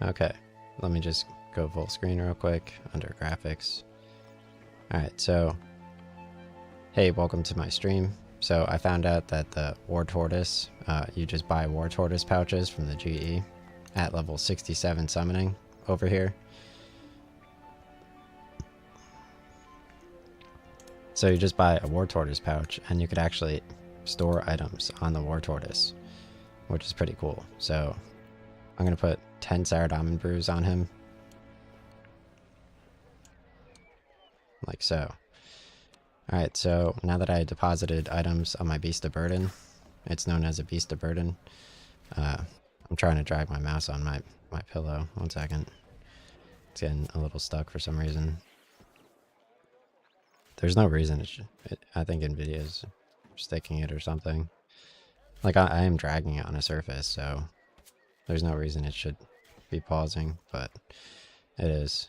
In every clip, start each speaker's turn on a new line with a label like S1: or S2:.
S1: Okay, let me just go full screen real quick under graphics. Alright, so hey, welcome to my stream. So I found out that the War Tortoise, you just buy War Tortoise pouches from the GE at level 67 summoning over here. So you just buy a War Tortoise pouch and you could actually store items on the War Tortoise, which is pretty cool. So I'm going to put 10 Saradomin brews on him. Like so. Alright, so now that I deposited items on my Beast of Burden, it's known as a Beast of Burden. I'm trying to drag my mouse on my pillow. 1 second. It's getting a little stuck for some reason. There's no reason it should. I think NVIDIA's sticking it or something. Like, I am dragging it on a surface, so there's no reason it should be pausing, but it is.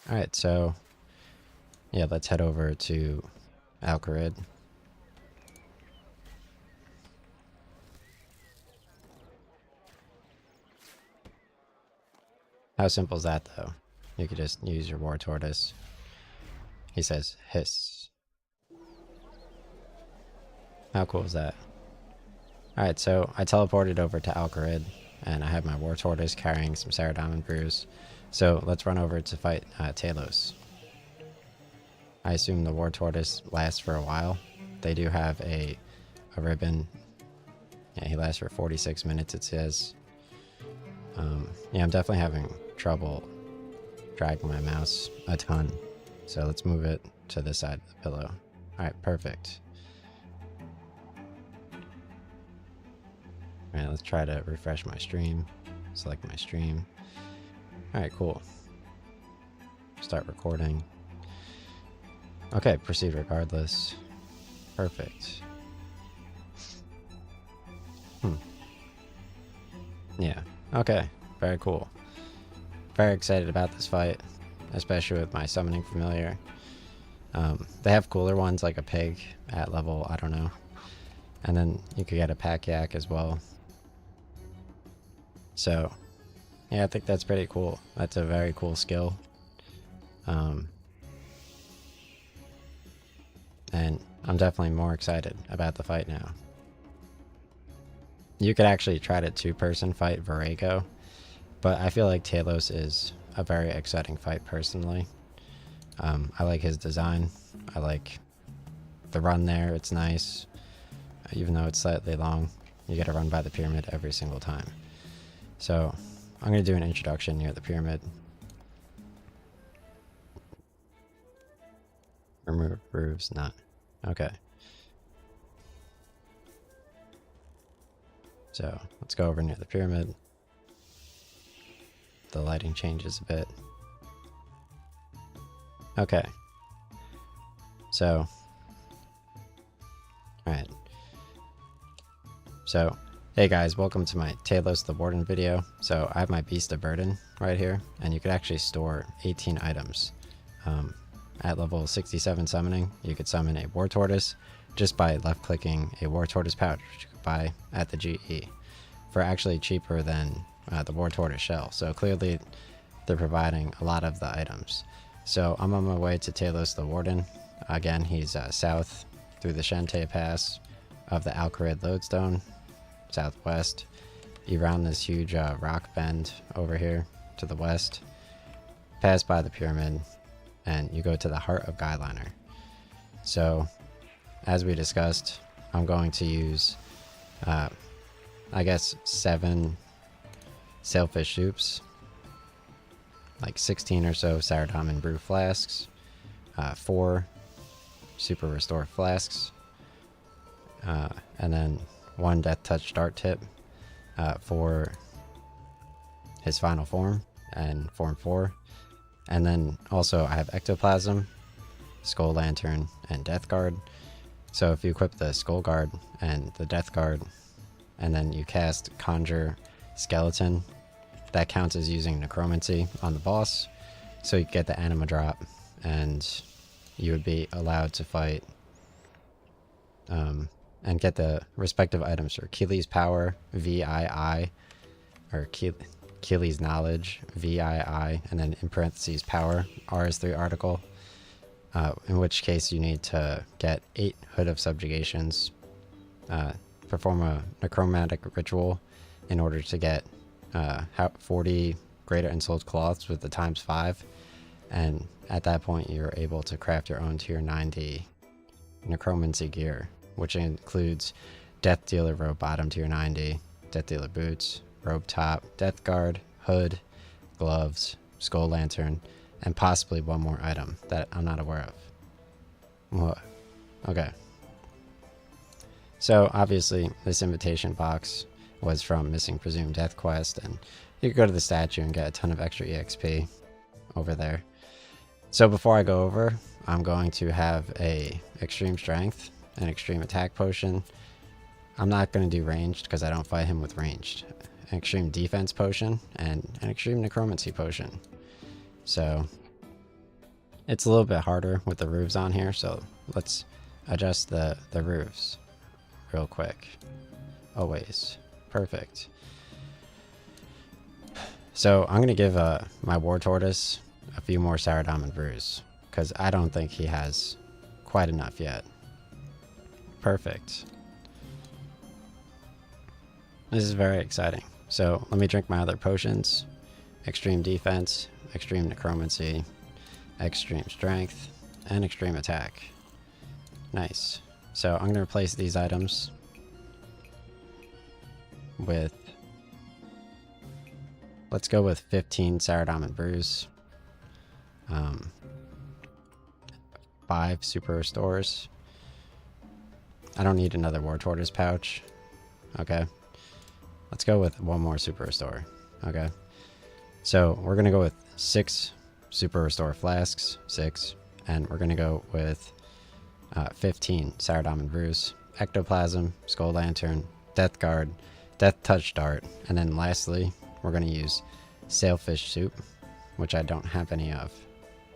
S1: Alright, so yeah, let's head over to Alcarid. How simple is that, though? You could just use your War Tortoise. He says, hiss. How cool is that? Alright, so I teleported over to Alcarid, and I have my War Tortoise carrying some Saradomin brews. So let's run over to fight Telos. I assume the War Tortoise lasts for a while. They do have a ribbon. Yeah, he lasts for 46 minutes, it says. Yeah, I'm definitely having trouble dragging my mouse a ton. So let's move it to this side of the pillow. Alright, perfect. Alright, let's try to refresh my stream. Select my stream. Alright, cool. Start recording. Okay, proceed regardless. Perfect. Yeah, okay. Very cool. Very excited about this fight, especially with my summoning familiar. They have cooler ones like a pig at level, I don't know. And then you could get a pack yak as well. So, yeah, I think that's pretty cool. That's a very cool skill. And I'm definitely more excited about the fight now. You could actually try to two-person fight Virago, but I feel like Telos is a very exciting fight personally. I like his design. I like the run there. It's nice. Even though it's slightly long, you get to run by the pyramid every single time. So I'm going to do an introduction near the pyramid. Remove roofs, not. Okay. So let's go over near the pyramid. The lighting changes a bit. Okay. So, alright. So, hey guys, welcome to my Telos the Warden video. So I have my Beast of Burden right here, and you could actually store 18 items. At level 67 summoning, you could summon a War Tortoise just by left-clicking a War Tortoise pouch, which you could buy at the GE for actually cheaper than the War Tortoise shell. So clearly they're providing a lot of the items. So I'm on my way to Telos the Warden. Again, he's south through the Shente Pass of the Alcarid Lodestone, southwest. You round this huge rock bend over here to the west, pass by the pyramid, and you go to the heart of Guyliner. So, as we discussed, I'm going to use, I guess, 7 sailfish soups, like 16 or so Saradomin brew flasks, 4 super restore flasks, and then 1 death touch dart tip for his final form and form 4. And then also I have ectoplasm, skull lantern, and death guard. So if you equip the skull guard and the death guard, and then you cast conjure skeleton, that counts as using necromancy on the boss. So you get the anima drop, and you would be allowed to fight and get the respective items for Keely's power, VII, or Keely's Knowledge, VII, and then in parentheses power, R is 3 article. In which case you need to get 8 Hood of Subjugations, perform a necromantic ritual in order to get 40 Greater Ensouled Cloths with the ×5, and at that point you're able to craft your own tier 90 necromancy gear, which includes Death Dealer robe bottom tier 90, Death Dealer boots, robe top, Death Guard, hood, gloves, skull lantern, and possibly one more item that I'm not aware of. What? Okay. So obviously this invitation box was from Missing Presumed Death Quest, and you could go to the statue and get a ton of extra EXP over there. So before I go over, I'm going to have a extreme strength, an extreme attack potion. I'm not going to do ranged because I don't fight him with ranged. An extreme defense potion and an extreme necromancy potion. So it's a little bit harder with the roofs on here, so let's adjust the roofs real quick. Always. Perfect. So I'm going to give my War Tortoise a few more Saradomin brews, because I don't think he has quite enough yet. Perfect. This is very exciting. So let me drink my other potions. Extreme defense, extreme necromancy, extreme strength, and extreme attack. Nice. So I'm going to replace these items with, let's go with 15 Saradomin brews, 5 super restores. I don't need another War Tortoise pouch. Okay. Let's go with one more super restore. Okay. So we're going to go with 6 super restore flasks, 6, and we're going to go with 15 Saradomin brews, ectoplasm, skull lantern, death guard, death touch dart, and then lastly we're going to use sailfish soup, which I don't have any of,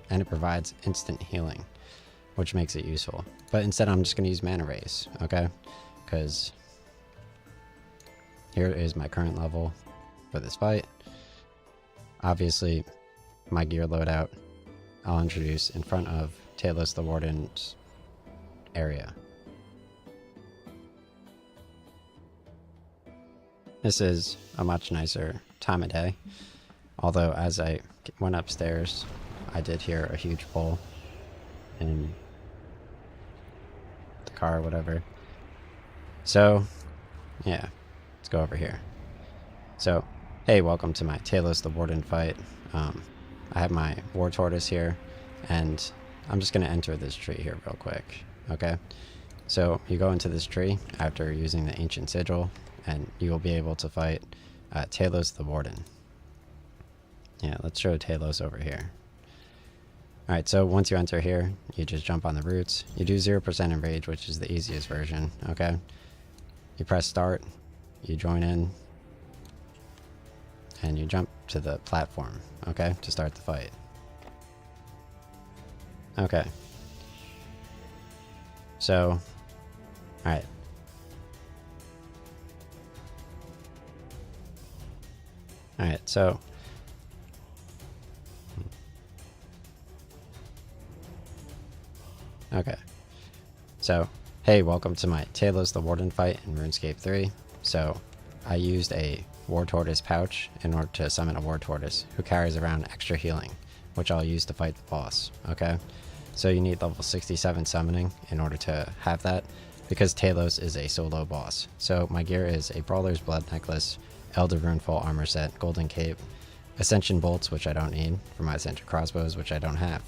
S1: and it provides instant healing, which makes it useful. But instead I'm just going to use mana rays, okay, because here is my current level for this fight. Obviously my gear loadout I'll introduce in front of Telos the Warden's area. This is a much nicer time of day, although as I went upstairs I did hear a huge pull in the car or whatever. So yeah, let's go over here. So hey, welcome to my Telos the Warden fight. I have my War Tortoise here, and I'm just going to enter this tree here real quick. Okay, so you go into this tree after using the Ancient Sigil, and you will be able to fight Telos the Warden. Yeah, let's show Telos over here. Alright, so once you enter here, you just jump on the roots. You do 0% enrage, which is the easiest version, okay? You press start, you join in, and you jump to the platform, okay, to start the fight. Okay. So, alright. Alright, so okay. So, hey, welcome to my Telos the Warden fight in RuneScape 3. So, I used a War Tortoise pouch in order to summon a War Tortoise who carries around extra healing, which I'll use to fight the boss, okay? So you need level 67 summoning in order to have that, because Telos is a solo boss. So my gear is a Brawler's Blood Necklace, Elder Rune Full Armor Set, Golden Cape, Ascension Bolts, which I don't need, for my Ascension Crossbows, which I don't have.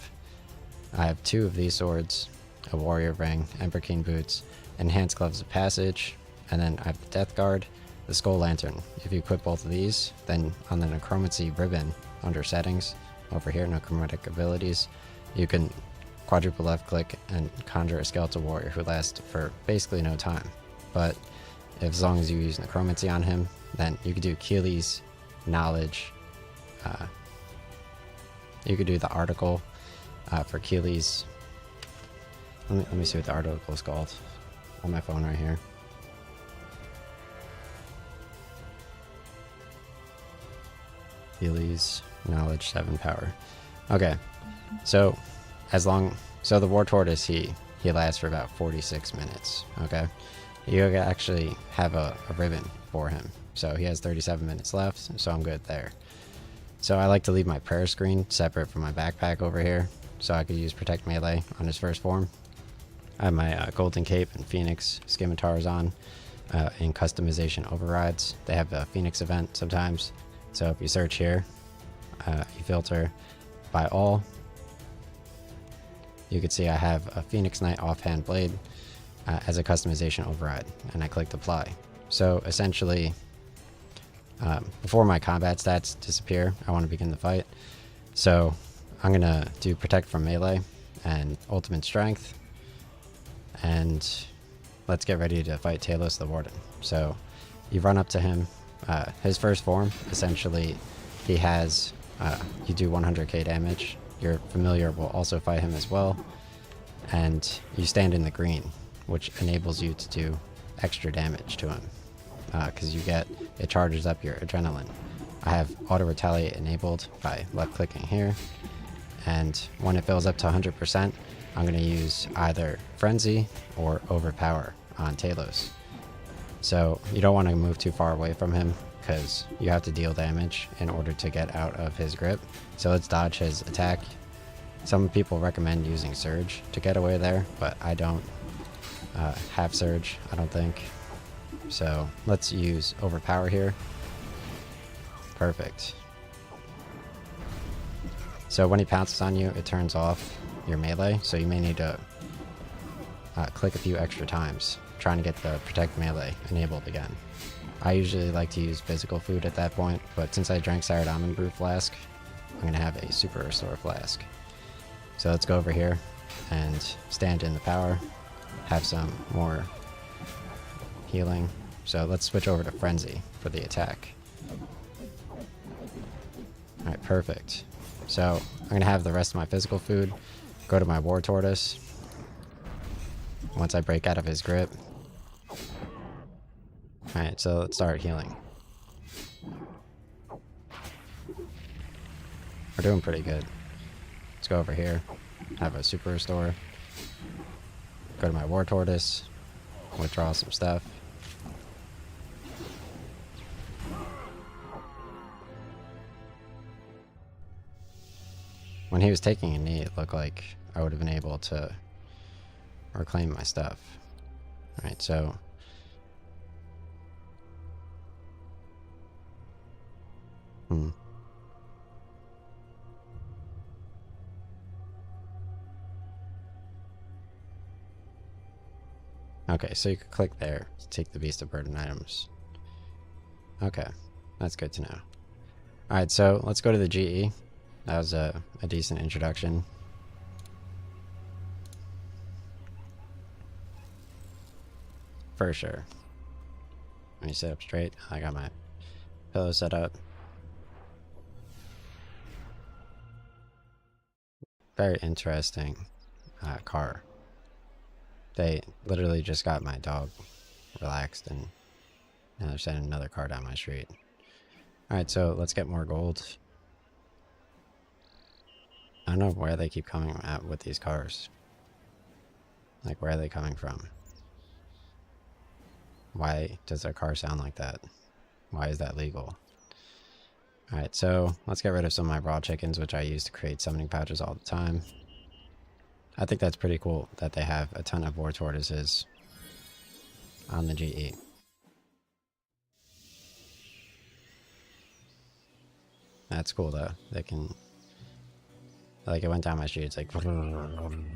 S1: I have 2 of these swords, a Warrior Ring, Ember Keen Boots, Enhanced Gloves of Passage, and then I have the Death Guard, the Skull Lantern. If you equip both of these, then on the Necromancy ribbon under Settings, over here, Necromantic Abilities, you can quadruple left click and conjure a Skeletal Warrior who lasts for basically no time. But as long as you use Necromancy on him, then you could do Keely's Knowledge. You could do the article for Keely's. Let me see what the article is called on my phone right here. Healy's knowledge 7 power. Okay, so the war tortoise he lasts for about 46 minutes. Okay, you actually have a ribbon for him, so he has 37 minutes left. So I'm good there. So I like to leave my prayer screen separate from my backpack over here, so I could use protect melee on his first form. I have my golden cape and phoenix scimitars on. In customization overrides, they have a phoenix event sometimes. So if you search here, you filter by all, you can see I have a Phoenix Knight offhand blade as a customization override, and I clicked apply. So essentially, before my combat stats disappear, I want to begin the fight. So I'm gonna do protect from melee and ultimate strength, and let's get ready to fight Telos the Warden. So you run up to him. His first form, essentially, he has, you do 100k damage. Your familiar will also fight him as well. And you stand in the green, which enables you to do extra damage to him. Because it charges up your adrenaline. I have auto retaliate enabled by left clicking here. And when it fills up to 100%, I'm going to use either Frenzy or Overpower on Telos. So you don't want to move too far away from him because you have to deal damage in order to get out of his grip. So let's dodge his attack. Some people recommend using Surge to get away there, but I don't have Surge, I don't think. So let's use Overpower here. Perfect. So when he pounces on you, it turns off your melee, so you may need to click a few extra times trying to get the protect melee enabled again. I usually like to use physical food at that point, but since I drank Sired Almond Brew flask, I'm going to have a super restore flask. So let's go over here and stand in the power, have some more healing. So let's switch over to Frenzy for the attack. Alright, perfect. So I'm going to have the rest of my physical food go to my war tortoise once I break out of his grip. Alright, so let's start healing. We're doing pretty good. Let's go over here, have a super restore, go to my war tortoise, withdraw some stuff. When he was taking a knee, it looked like I would have been able to reclaim my stuff. Alright, so okay, so you could click there to take the Beast of Burden items. Okay, that's good to know. Alright, so let's go to the GE. That was a decent introduction. For sure. Let me sit up straight. I got my pillow set up. Very interesting car. They literally just got my dog relaxed, and now they're sending another car down my street. Alright, so let's get more gold. I don't know where they keep coming at with these cars. Like, where are they coming from? Why does their car sound like that? Why is that legal? Alright, so let's get rid of some of my raw chickens, which I use to create summoning pouches all the time. I think that's pretty cool that they have a ton of war tortoises on the GE. That's cool though. They can, like, it went down my street, it's like, and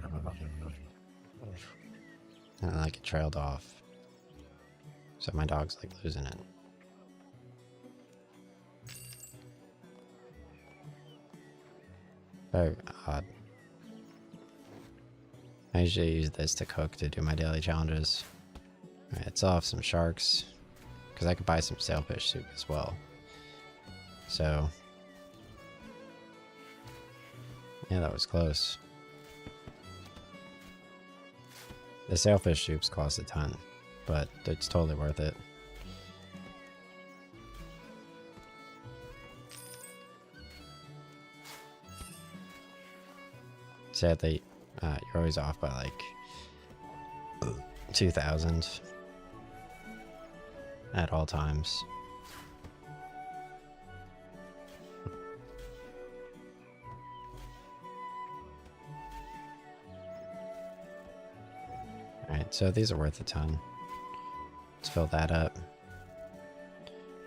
S1: like it trailed off. So my dog's like losing it. Very odd. I usually use this to cook to do my daily challenges. Alright, let's sell off some sharks, because I could buy some sailfish soup as well. So, yeah, that was close. The sailfish soups cost a ton, but it's totally worth it. Sadly, you're always off by like 2,000 at all times. Alright, so these are worth a ton. Let's fill that up.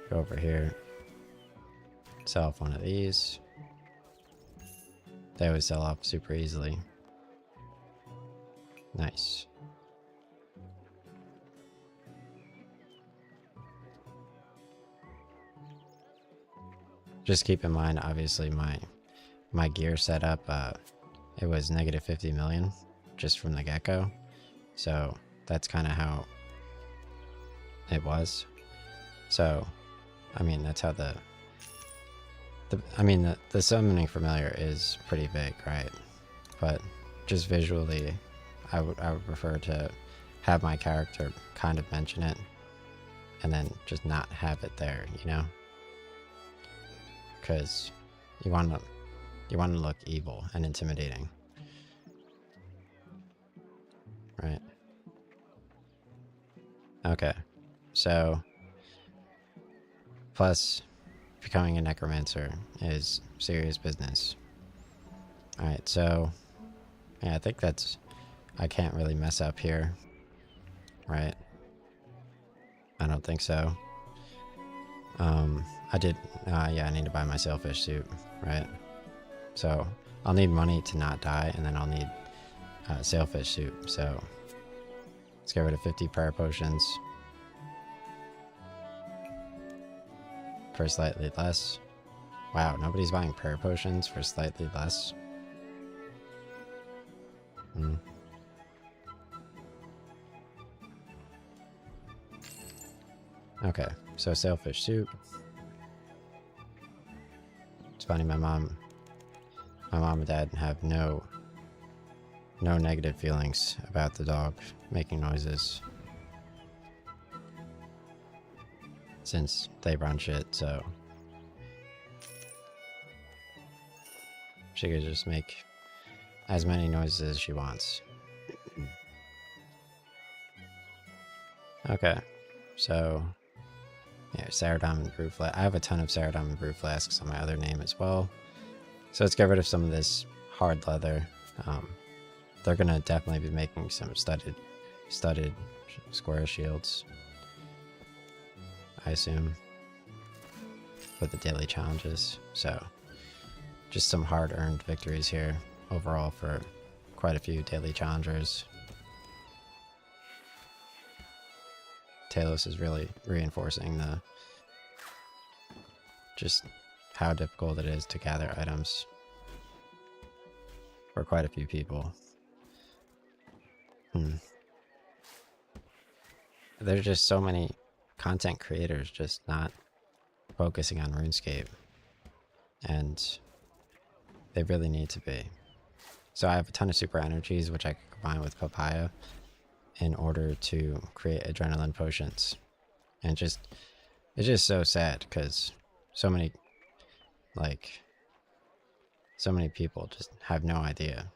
S1: Go over here. Sell off one of these. They always sell off super easily. Nice. Just keep in mind, obviously, my gear setup, it was negative 50 million just from the get-go. So that's kind of how it was. So, I mean, that's how the summoning familiar is pretty big, right? But just visually, I would prefer to have my character kind of mention it and then just not have it there, you know? Because you want to look evil and intimidating. Right. Okay. So plus becoming a necromancer is serious business. Alright, so yeah, I think I can't really mess up here. Right? I don't think so. Yeah, I need to buy my sailfish suit, right? So I'll need money to not die, and then I'll need sailfish suit. So let's get rid of 50 prayer potions for slightly less. Wow, nobody's buying prayer potions for slightly less. Okay, so sailfish suit. It's funny, my mom and dad have no negative feelings about the dog making noises since they run shit, so she could just make as many noises as she wants. Okay, so yeah, Saradiamond Brew Flask. I have a ton of Saradiamond Brew Flasks on my other name as well. So let's get rid of some of this hard leather. They're gonna definitely be making some studded square shields, I assume, for the daily challenges. So just some hard-earned victories here overall for quite a few daily challengers. Telos is really reinforcing just how difficult it is to gather items for quite a few people. There's just so many content creators just not focusing on RuneScape, and they really need to be. So I have a ton of super energies which I can combine with papaya in order to create adrenaline potions. And it's just so sad because so many people just have no idea.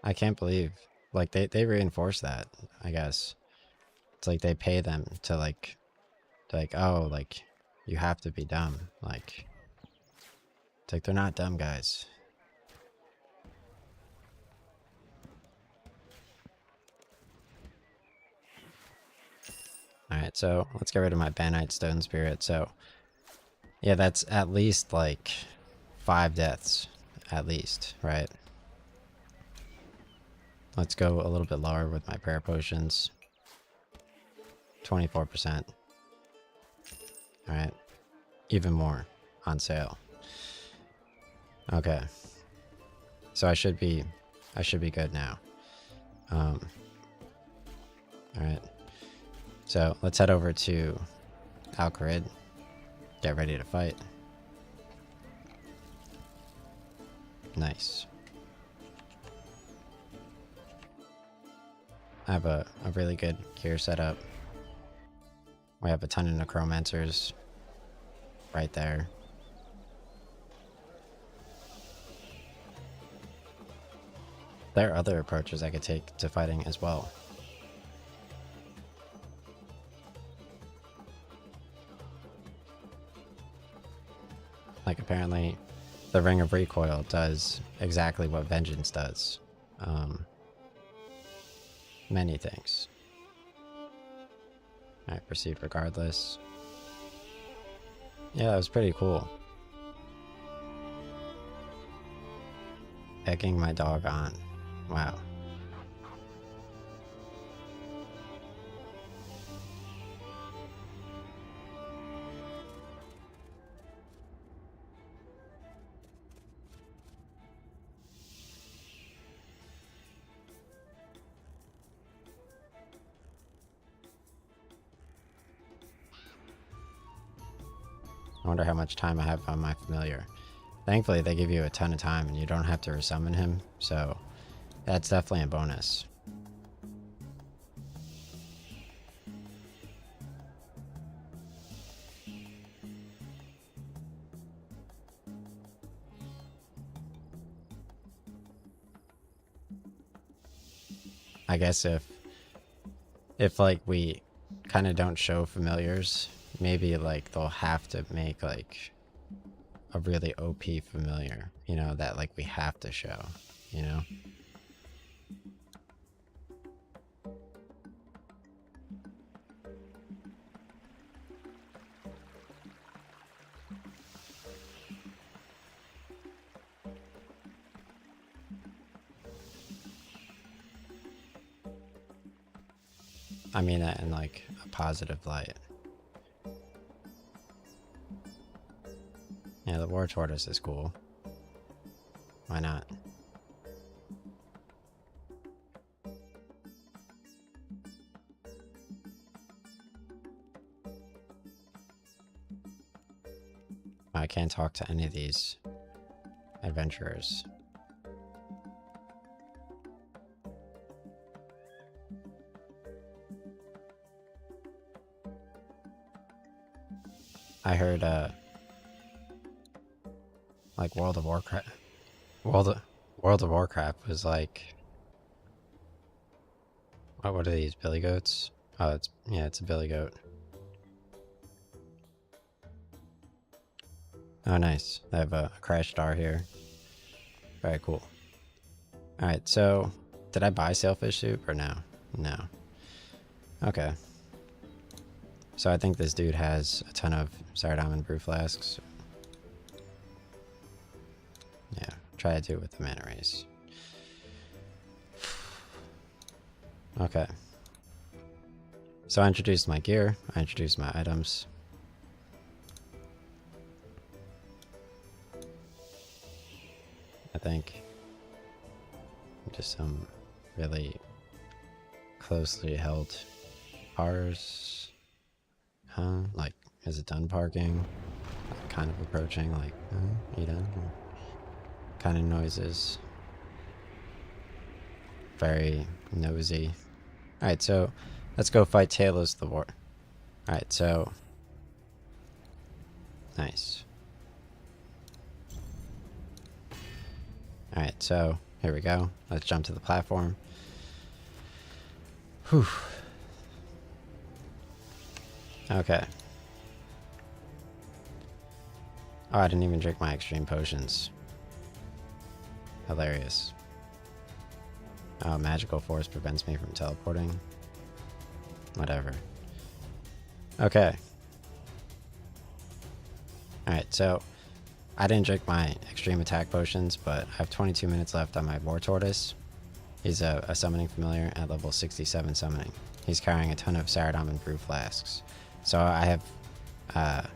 S1: I can't believe, like, they reinforce that, I guess. It's like they pay them to like, oh, like, you have to be dumb. Like, it's like they're not dumb, guys. Alright, so let's get rid of my Banite Stone Spirit. So, yeah, that's at least like 5 deaths, at least, right? Let's go a little bit lower with my prayer potions. 24%. Alright. Even more on sale. Okay. So I should be good now. Alright. So let's head over to Alcarid. Get ready to fight. Nice. I have a really good gear setup. We have a ton of necromancers right there. There are other approaches I could take to fighting as well. Like apparently the Ring of Recoil does exactly what Vengeance does. Many things. Alright, proceed regardless. Yeah, that was pretty cool. Egging my dog on. Wow. I wonder how much time I have on my familiar. Thankfully, they give you a ton of time and you don't have to resummon him, so that's definitely a bonus. I guess if like we kind of don't show familiars, maybe like they'll have to make like a really OP familiar, you know, that like we have to show, you know? I mean that in like a positive light. Yeah, the War Tortoise is cool. Why not? I can't talk to any of these adventurers. I heard like World of Warcraft was like, what are these, billy goats? Oh, it's a billy goat. Oh nice, I have a crash star here. Very cool. Alright, so did I buy sailfish soup or no? No. Okay. So I think this dude has a ton of Saradomin brew flasks. Yeah, try to do it with the mana rays. Okay. So I introduced my gear, I introduced my items. I think just some really closely held cars. Huh? Like, is it done parking? Like, kind of approaching, like, you know, kind of noises. Very nosy. Alright, so let's go fight Telos the Warden. Alright, so nice. Alright, so here we go. Let's jump to the platform. Whew. Okay. Oh, I didn't even drink my extreme potions. Hilarious. Oh, magical force prevents me from teleporting. Whatever. Okay. Alright, so I didn't drink my extreme attack potions, but I have 22 minutes left on my War Tortoise. He's a summoning familiar at level 67 summoning. He's carrying a ton of Saradomin brew flasks. So I have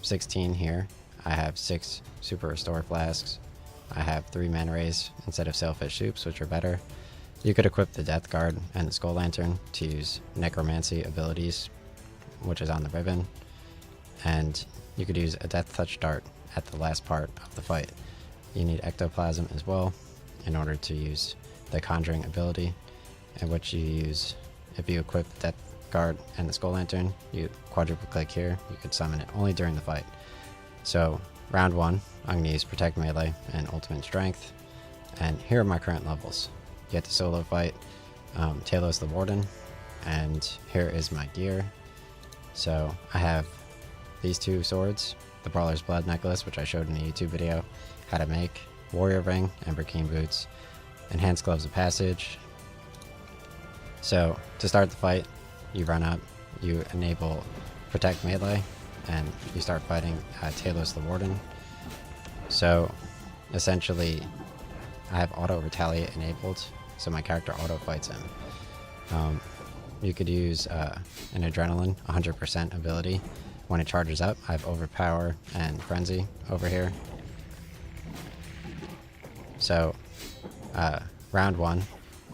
S1: 16 here. I have 6 super restore flasks. I have 3 mana rays instead of sailfish soups, which are better. You could equip the Death Guard and the Skull Lantern to use necromancy abilities, which is on the ribbon. And you could use a Death Touch Dart at the last part of the fight. You need ectoplasm as well in order to use the conjuring ability. and what you use if you equip the Death Guard and the Skull Lantern, you quadruple click here, you could summon it only during the fight. So round 1, I'm going to use Protect Melee and Ultimate Strength, and here are my current levels. You get to solo fight Telos the Warden, and here is my gear. So I have these 2 swords, the Brawler's Blood Necklace, which I showed in a YouTube video how to make, Warrior Ring, and Burkini Boots, Enhanced Gloves of Passage. So to start the fight, you run up, you enable Protect Melee, and you start fighting Telos the Warden. So essentially I have Auto Retaliate enabled, so my character auto fights him. You could use an Adrenaline 100% ability. When it charges up, I have Overpower and Frenzy over here. So round 1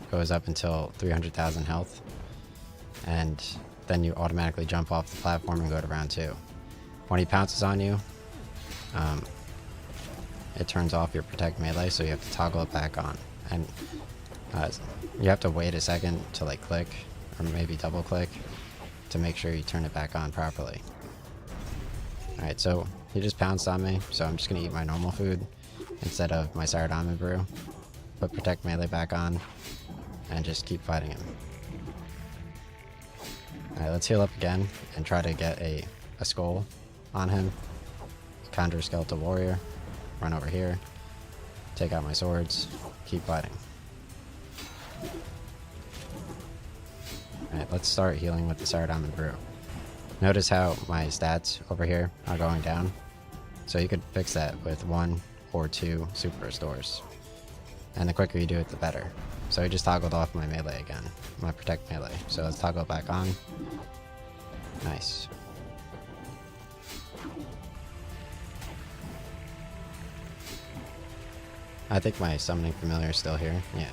S1: goes up until 300,000 health, and then you automatically jump off the platform and go to round 2. When he pounces on you, it turns off your Protect Melee, so you have to toggle it back on, and you have to wait a second to like click or maybe double click to make sure you turn it back on properly. Alright, so he just pounced on me, so I'm just gonna eat my normal food instead of my Sour Diamond Brew, put Protect Melee back on, and just keep fighting him. Alright, let's heal up again and try to get a skull on him. Conjure Skeletal Warrior, run over here, take out my swords, keep fighting. Alright, let's start healing with the Sour Diamond Brew. Notice how my stats over here are going down. So you could fix that with 1 or 2 Super Restores. And the quicker you do it, the better. So I just toggled off my melee again, my Protect Melee. So let's toggle it back on. Nice. I think my Summoning Familiar is still here. Yeah.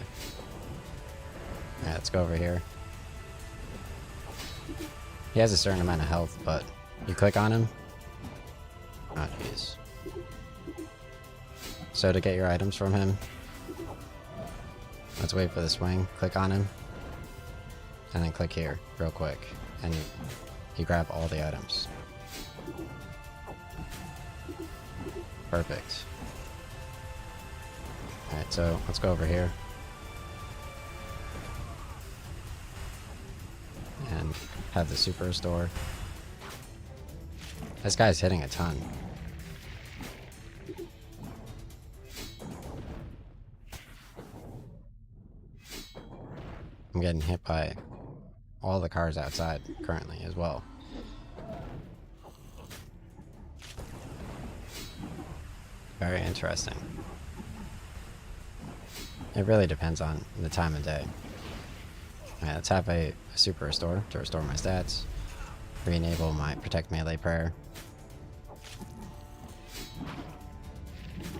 S1: Alright, let's go over here. He has a certain amount of health, but you click on him. Oh, jeez. So to get your items from him, let's wait for the swing, click on him, and then click here real quick, and you grab all the items. Perfect. Alright, so let's go over here. And have the Super Restore. This guy's hitting a ton. I'm getting hit by all the cars outside currently as well. Very interesting. It really depends on the time of day. Alright, let's have a Super Restore to restore my stats. Re-enable my Protect Melee prayer.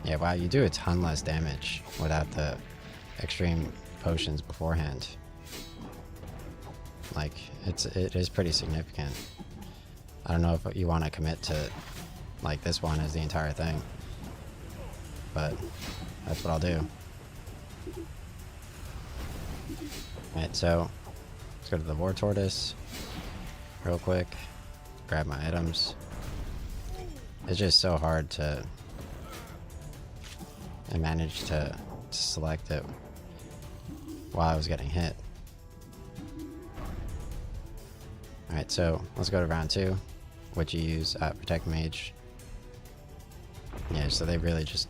S1: Yeah, wow, you do a ton less damage without the extreme potions beforehand. Like, it is pretty significant. I don't know if you want to commit to like this one as the entire thing, but that's what I'll do. Alright, so let's go to the War Tortoise real quick, grab my items. It's just so hard to I managed to select it while I was getting hit. Alright, so let's go to round 2, which you use Protect Mage. Yeah, so they really just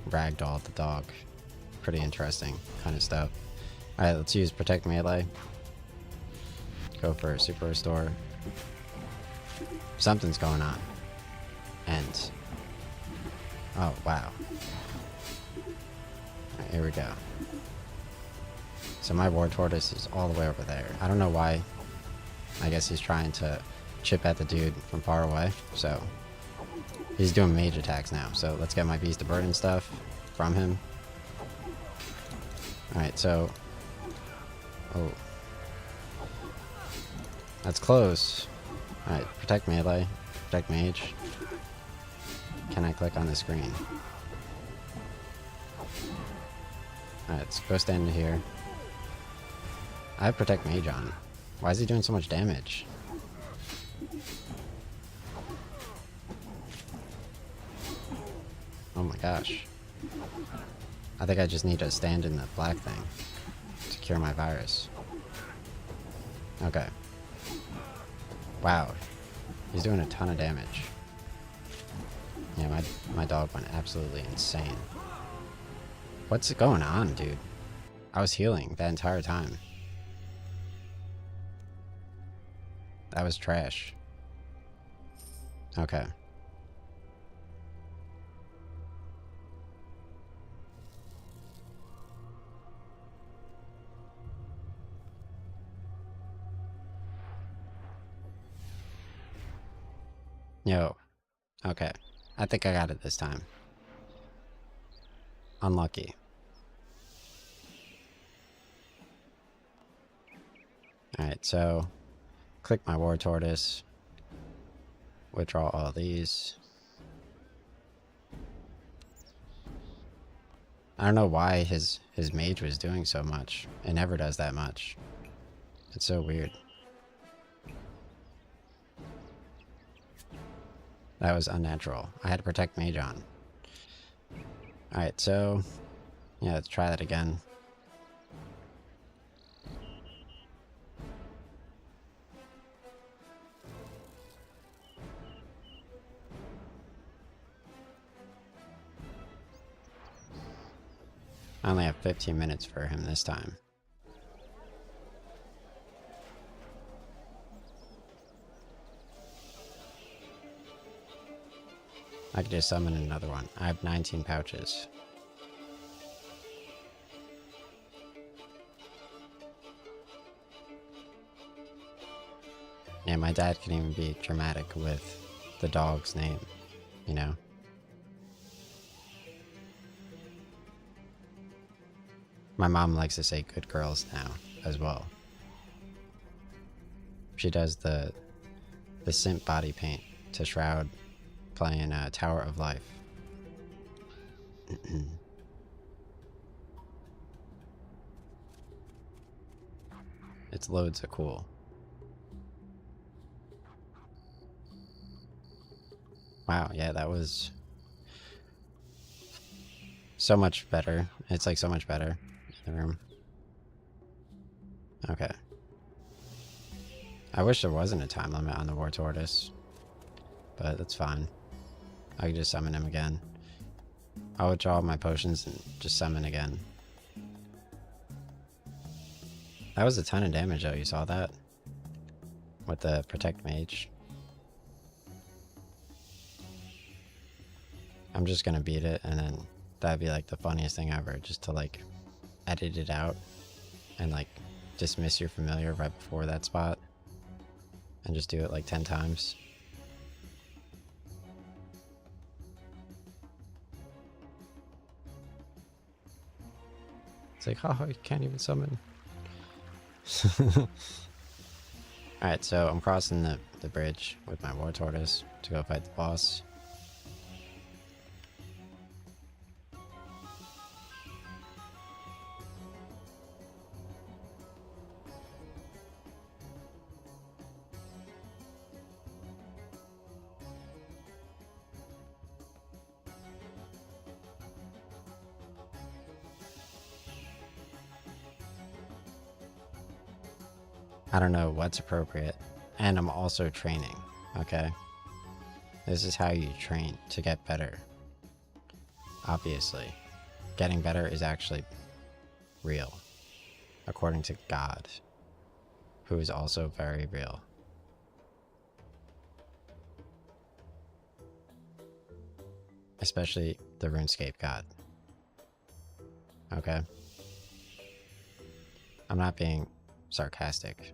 S1: ragdolled the dog. Pretty interesting kind of stuff. Alright, let's use Protect Melee. Go for a Super Restore. Something's going on. And oh, wow. Alright, here we go. So my War Tortoise is all the way over there. I don't know why. I guess he's trying to chip at the dude from far away. So he's doing mage attacks now. So let's get my Beast of Burden stuff from him. Alright, so oh, that's close. Alright, Protect Melee, Protect Mage. Can I click on the screen? Alright, let's go stand here. I have Protect Mage on. Why is he doing so much damage? Oh my gosh. I think I just need to stand in the black thing to cure my virus. Okay. Wow. He's doing a ton of damage. Yeah, my dog went absolutely insane. What's going on, dude? I was healing that entire time. That was trash. Okay. Yo. Okay. I think I got it this time. Unlucky. Alright, so click my War Tortoise. Withdraw all these. I don't know why his mage was doing so much. It never does that much. It's so weird. That was unnatural. I had to protect mage on. Alright, so yeah, let's try that again. I only have 15 minutes for him this time. I could just summon another one. I have 19 pouches. Yeah, my dad can even be dramatic with the dog's name, you know? My mom likes to say good girls now, as well. She does the simp body paint to Shroud playing Tower of Life. It's loads of cool. Wow, yeah, that was so much better. It's like so much better in the room. Okay. I wish there wasn't a time limit on the War Tortoise, but that's fine. I can just summon him again. I'll withdraw my potions and just summon again. That was a ton of damage though, you saw that? With the Protect Mage. I'm just gonna beat it, and then that'd be like the funniest thing ever, just to like edit it out and like dismiss your familiar right before that spot and just do it like 10 times. It's like, oh, you can't even summon. Alright, so I'm crossing the bridge with my War Tortoise to go fight the boss. I don't know what's appropriate. And I'm also training, okay? This is how you train to get better. Obviously. Getting better is actually real. According to God. Who is also very real. Especially the RuneScape God. Okay? I'm not being sarcastic.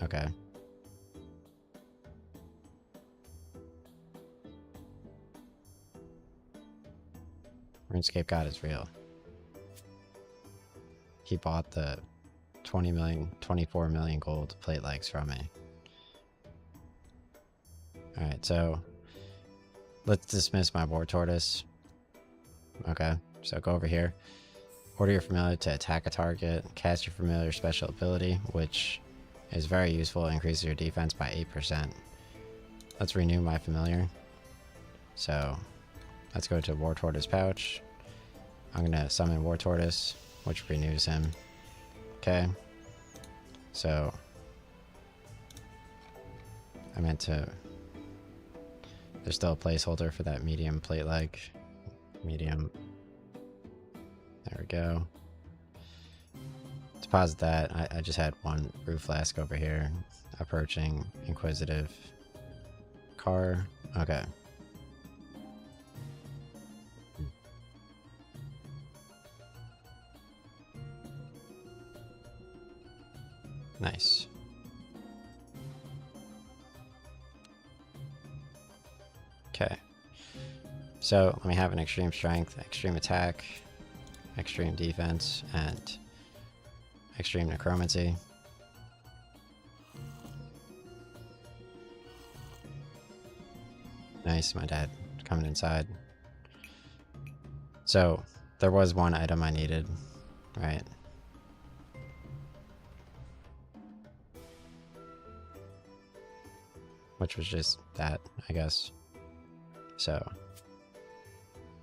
S1: Okay. RuneScape God is real. He bought the 20 million, 24 million gold plate legs from me. Alright, so let's dismiss my War Tortoise. Okay, so go over here. order your familiar to attack a target, cast your familiar special ability, which is very useful, increases your defense by 8%. Let's renew my familiar. So let's go to War Tortoise pouch. I'm gonna summon War Tortoise, which renews him. Okay. So I meant to, there's still a placeholder for that medium plate leg. Medium. There we go. Deposit that. I just had one brew flask over here. Approaching Inquisitive car. Okay. Nice. Okay. So let me have an extreme strength, extreme attack, extreme defense, and extreme necromancy. Nice, my dad coming inside. So there was one item I needed, right? Which was just that, I guess. So,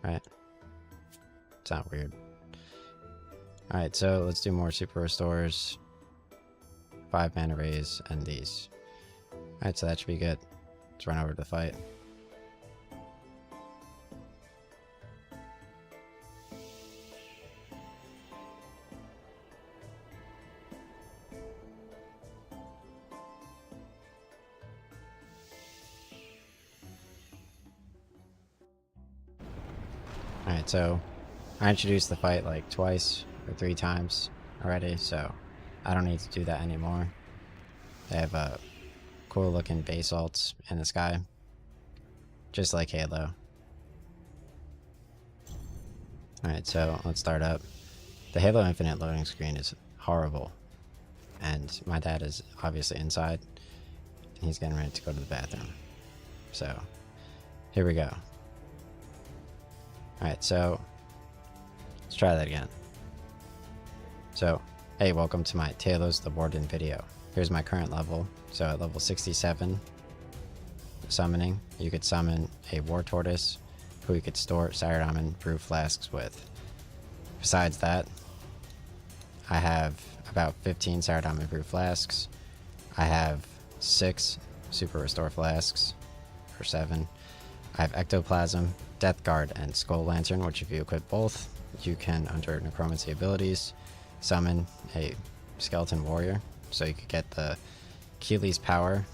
S1: right? It's not weird. Alright, so let's do more super restores. 5 mana raise and these. Alright, so that should be good. Let's run over to the fight. Alright, so I introduced the fight like twice or 3 times already, so I don't need to do that anymore. They have cool looking basalts in the sky, just like Halo. Alright, so let's start up. The Halo Infinite loading screen is horrible, and my dad is obviously inside, and he's getting ready to go to the bathroom. So, here we go. Alright, so let's try that again. So, hey, welcome to my Telos the Warden video. Here's my current level. So at level 67, summoning, you could summon a War Tortoise, who you could store Saradomin brew flasks with. Besides that, I have about 15 Saradomin brew flasks. I have 6 Super Restore flasks, or 7. I have Ectoplasm, Death Guard, and Skull Lantern, which if you equip both, you can, under Necromancy abilities, summon a Skeleton Warrior. So you could get the Keely's power.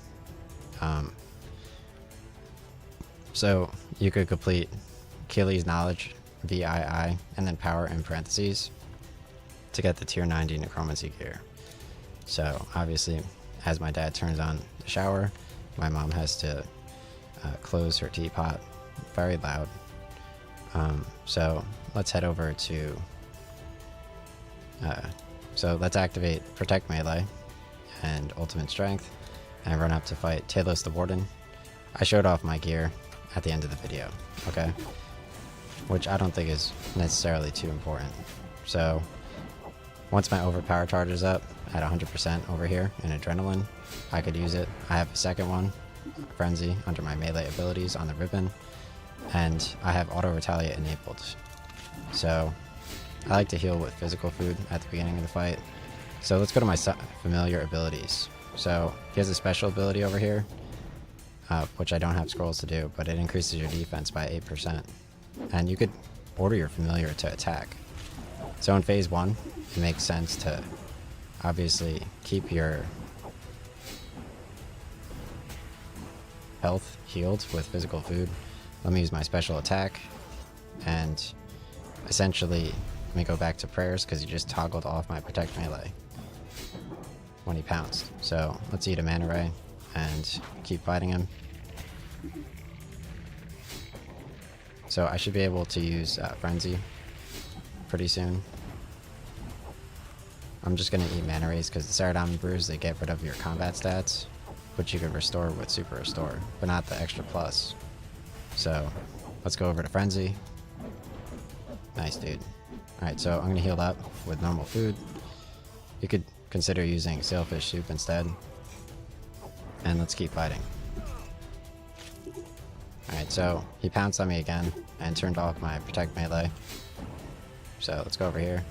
S1: So you could complete Keely's Knowledge, VII, and then Power in parentheses to get the tier 90 Necromancy gear. So obviously, as my dad turns on the shower, my mom has to close her teapot very loud. So let's head over to so let's activate Protect Melee and Ultimate Strength and run up to fight Telos the Warden. I showed off my gear at the end of the video, okay? Which I don't think is necessarily too important. So once my overpower charge is up at 100% over here in Adrenaline, I could use it. I have a second one, Frenzy, under my melee abilities on the ribbon, and I have Auto Retaliate enabled. So I like to heal with physical food at the beginning of the fight. So let's go to my familiar abilities. So he has a special ability over here, which I don't have scrolls to do, but it increases your defense by 8%. And you could order your familiar to attack. So in phase 1, it makes sense to obviously keep your health healed with physical food. Let me use my special attack, and essentially let me go back to prayers because he just toggled off my Protect Melee when he pounced. So let's eat a mana ray and keep fighting him. So I should be able to use Frenzy pretty soon. I'm just going to eat mana rays because the Saradomin brews, they get rid of your combat stats, which you can restore with Super Restore, but not the extra plus. So let's go over to Frenzy. Nice, dude. Alright, so I'm gonna heal up with normal food. You could consider using sailfish soup instead. And let's keep fighting. Alright, so he pounced on me again and turned off my protect melee. So let's go over here.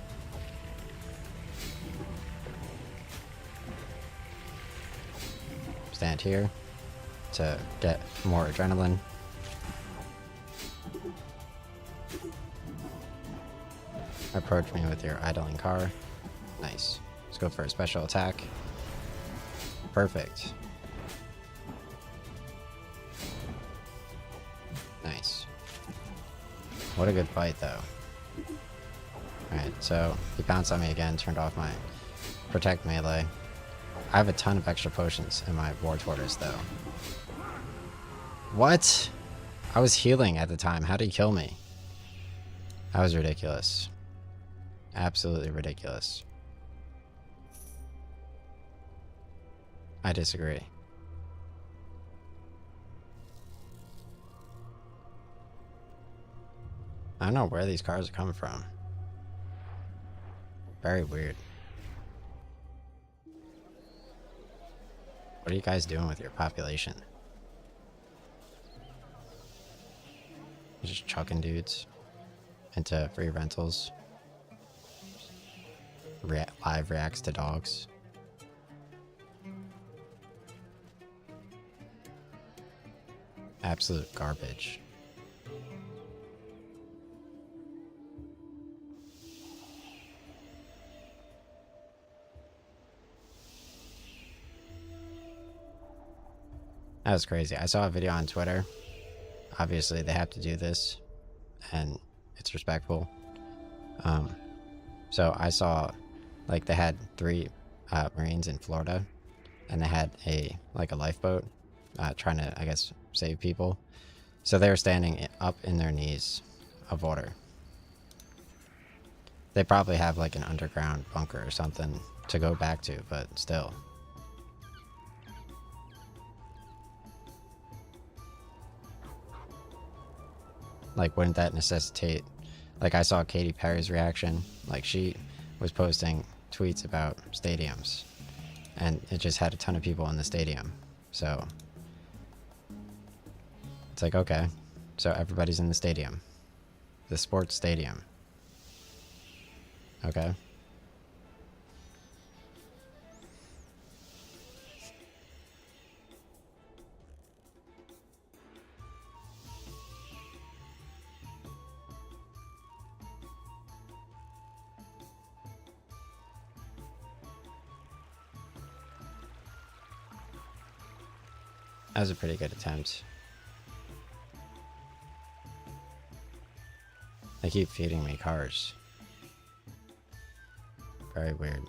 S1: Stand here to get more adrenaline. Approach me with your idling car. Nice. Let's go for a special attack. Perfect. Nice. What a good fight, though. Alright, so he pounced on me again, turned off my protect melee. I have a ton of extra potions in my war tortoise, though. What? I was healing at the time. How did he kill me? That was ridiculous. Absolutely ridiculous. I disagree. I don't know where these cars are coming from. Very weird. What are you guys doing with your population? You're just chucking dudes into free rentals. Live reacts to dogs. Absolute garbage. That was crazy. I saw a video on Twitter. Obviously, they have to do this, and it's respectful. So I saw, like, they had 3 Marines in Florida, and they had a lifeboat trying to, I guess, save people. So they were standing up in their knees of water. They probably have like an underground bunker or something to go back to, but still. Like, wouldn't that necessitate... Like, I saw Katy Perry's reaction. Like, she was posting tweets about stadiums. And it just had a ton of people in the stadium. So... It's like, okay. So everybody's in the stadium. The sports stadium. Okay. That was a pretty good attempt. They keep feeding me cars. Very weird.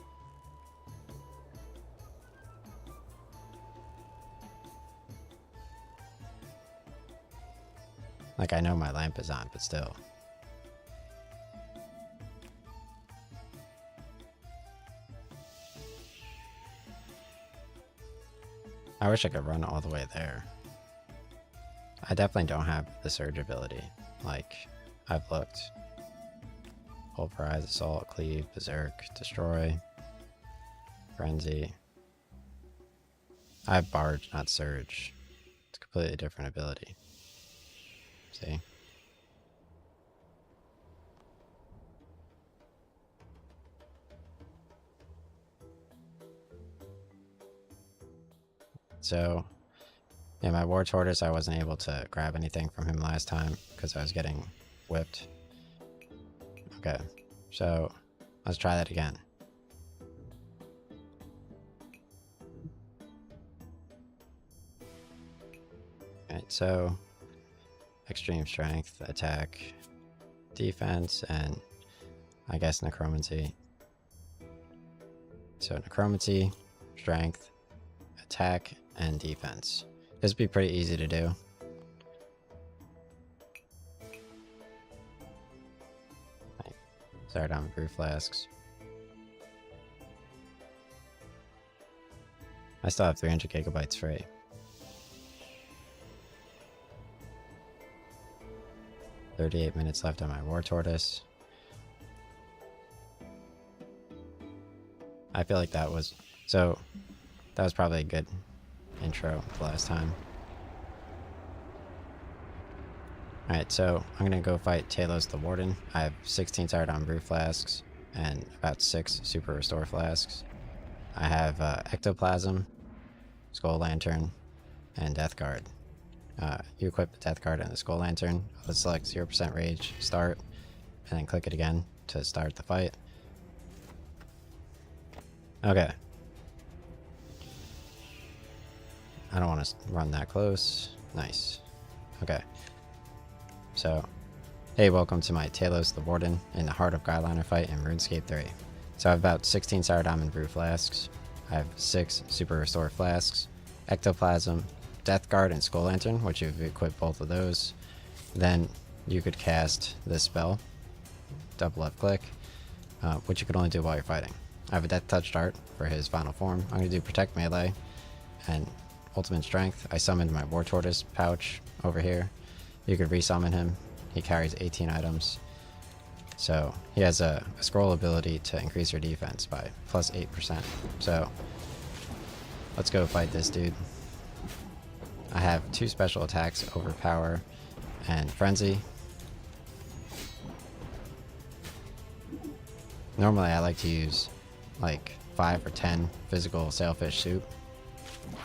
S1: Like, I know my lamp is on, but still. I wish I could run all the way there. I definitely don't have the surge ability. Like, I've looked. Pulverize, Assault, Cleave, Berserk, Destroy, Frenzy. I have Barge, not Surge. It's a completely different ability. See? So, yeah, my War Tortoise, I wasn't able to grab anything from him last time because I was getting whipped. Okay, so let's try that again. Alright, so extreme strength, attack, defense, and I guess necromancy. So necromancy, strength, attack, and defense. This would be pretty easy to do. Start on brew flasks. I still have 300 gigabytes free. "38 minutes left on my War Tortoise. I feel like that was... So, that was probably a good intro the last time. Alright, so I'm gonna go fight Telos the Warden. I have 16 Saradon Brew Flasks and about 6 Super Restore Flasks. I have Ectoplasm, Skull Lantern, and Death Guard. You equip the Death Guard and the Skull Lantern. Let's select 0% Rage, start, and then click it again to start the fight. Okay. I don't want to run that close. Nice. Okay. So, hey, welcome to my Telos the Warden in the Heart of Guyliner fight in RuneScape 3. So I have about 16 Saradon Brew Flasks. I have 6 Super Restore Flasks, Ectoplasm, Death Guard, and Skull Lantern, which you've equipped both of those. Then you could cast this spell, double left click, which you could only do while you're fighting. I have a Death Touch Dart for his final form. I'm going to do Protect Melee and Ultimate Strength. I summoned my War Tortoise pouch over here. You could resummon him. He carries 18 items. So he has a scroll ability to increase your defense by plus 8%. So let's go fight this dude. I have 2 special attacks, Overpower and Frenzy. Normally I like to use like 5 or 10 physical Sailfish Soup,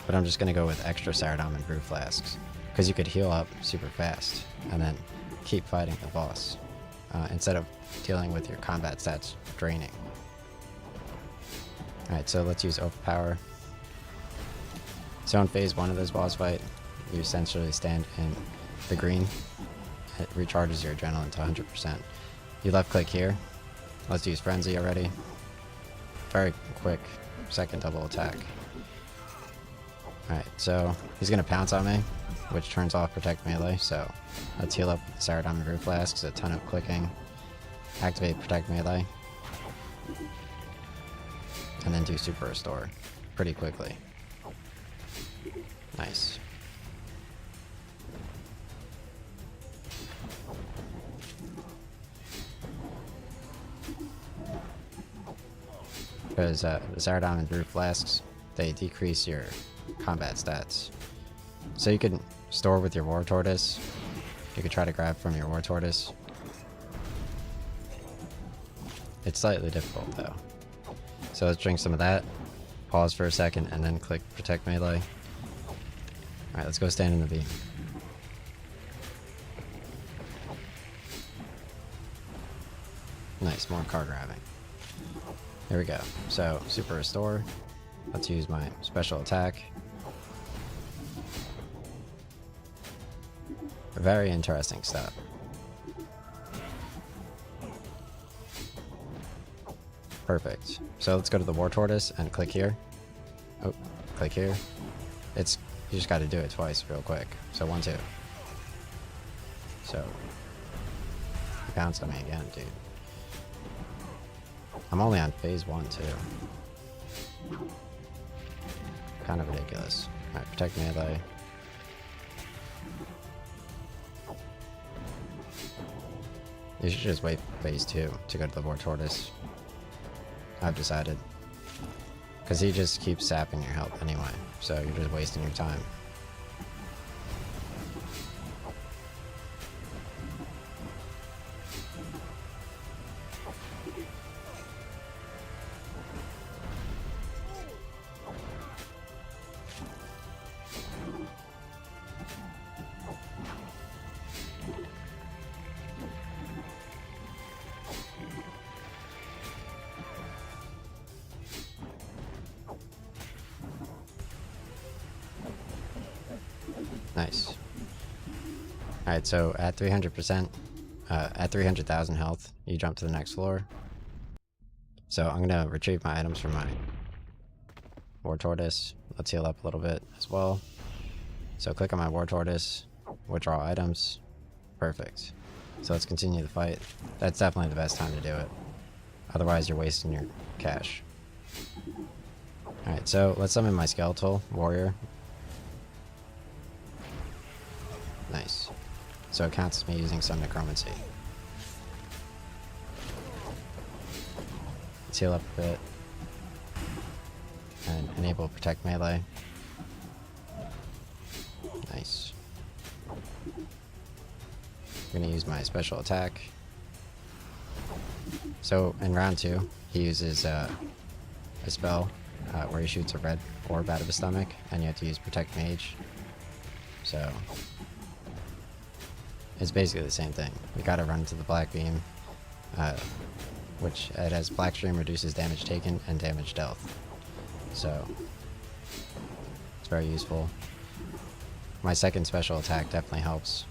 S1: but I'm just going to go with extra Saradon and Brew Flasks, because you could heal up super fast and then keep fighting the boss instead of dealing with your combat stats draining. Alright, so let's use Overpower. So in phase 1 of this boss fight, you essentially stand in the green. It recharges your adrenaline to 100%. You left click here. Let's use Frenzy already. Very quick second double attack. Alright, so he's going to pounce on me, which turns off Protect Melee, so let's heal up Saradon and Brew Flasks, a ton of clicking. Activate Protect Melee. And then do Super Restore pretty quickly. Nice. Because the Saradon and Brew Flasks, they decrease your combat stats. So you can store with your War Tortoise. You could try to grab from your War Tortoise. It's slightly difficult though. So let's drink some of that. Pause for a second and then click Protect Melee. Alright, let's go stand in the beam. Nice, more card grabbing. Here we go. So, Super Restore. Let's use my special attack. Very interesting stuff. Perfect. So let's go to the War Tortoise and click here. Oh, click here. You just got to do it twice real quick. So 1, 2. So he pounced on me again, dude. I'm only on phase 1 too. Kind of ridiculous. Alright, Protect Melee. You should just wait for phase 2 to go to the War Tortoise. I've decided. Because he just keeps sapping your health anyway, so you're just wasting your time. Nice. Alright, so at 300%, at 300,000 health, you jump to the next floor. So I'm going to retrieve my items from my War Tortoise. Let's heal up a little bit as well. So click on my War Tortoise, withdraw items. Perfect. So let's continue the fight. That's definitely the best time to do it. Otherwise you're wasting your cash. Alright, so let's summon my Skeletal Warrior. Nice. So it counts as me using some necromancy. Let's heal up a bit. enable protect melee. Nice. I'm gonna use my special attack. So in round 2, he uses a spell where he shoots a red orb out of his stomach, and you have to use protect mage. So it's basically the same thing. You gotta run to the black beam, which it has black stream, reduces damage taken and damage dealt. So it's very useful. My second special attack definitely helps.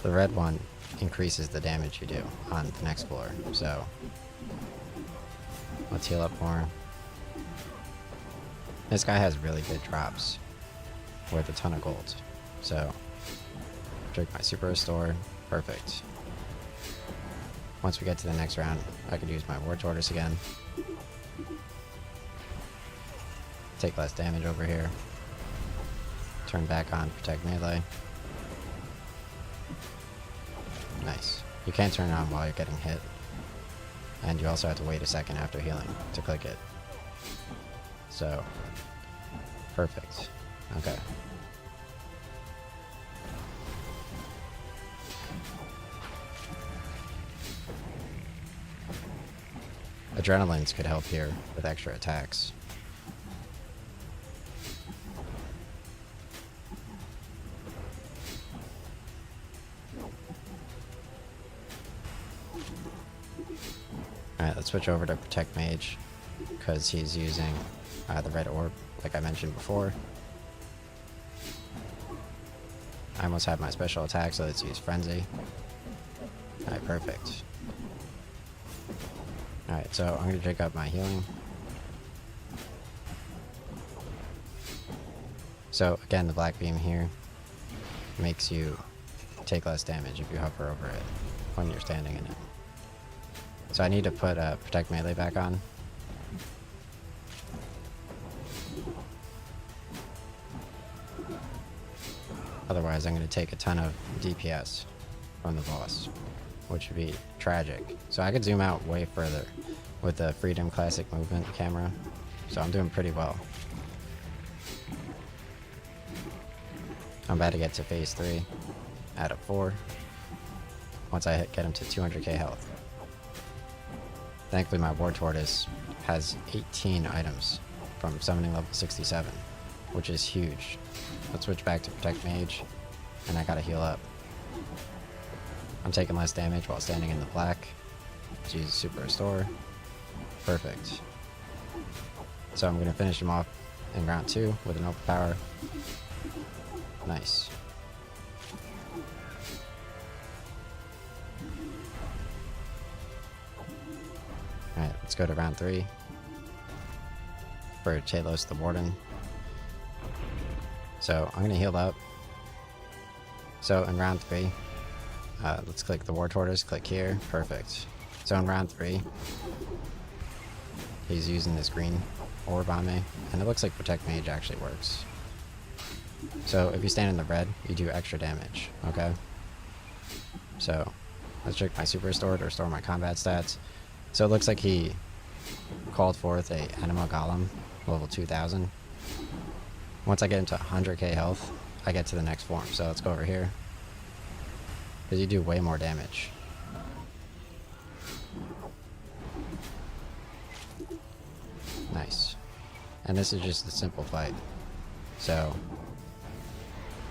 S1: The red one increases the damage you do on the next floor, so let's heal up more. This guy has really good drops worth a ton of gold, so drink my super restore. Perfect. Once we get to the next round, I could use my war tortoise again. Take less damage over here. Turn back on protect melee. Nice. You can't turn it on while you're getting hit. And you also have to wait a second after healing to click it. So, perfect. Okay. Adrenalines could help here with extra attacks. Alright, let's switch over to Protect Mage, because he's using the red orb, like I mentioned before. I almost have my special attack, so let's use Frenzy. Alright, perfect. Alright, so I'm going to drink up my healing. So, again, the black beam here makes you take less damage if you hover over it when you're standing in it. So I need to put Protect Melee back on. Otherwise I'm going to take a ton of DPS from the boss, which would be tragic. So I could zoom out way further with the Freedom Classic movement camera. So I'm doing pretty well. I'm about to get to phase 3 out of 4 once I get him to 200k health. Thankfully my War Tortoise has 18 items from summoning level 67, which is huge. Let's switch back to Protect Mage, and I gotta heal up. I'm taking less damage while standing in the black. Let's use Super Restore. Perfect. So I'm gonna finish him off in round 2 with an overpower. Nice. Alright, let's go to round 3 for Telos the Warden. So I'm going to heal up. So in round 3, let's click the War Tortoise, click here, perfect. So in round 3, he's using this green orb on me, and it looks like Protect Mage actually works. So if you stand in the red, you do extra damage, okay? So let's check my Super Restore to restore my combat stats. So it looks like he called forth a Animal Golem, level 2000. Once I get into 100k health, I get to the next form. So let's go over here, because you do way more damage. Nice. And this is just a simple fight. So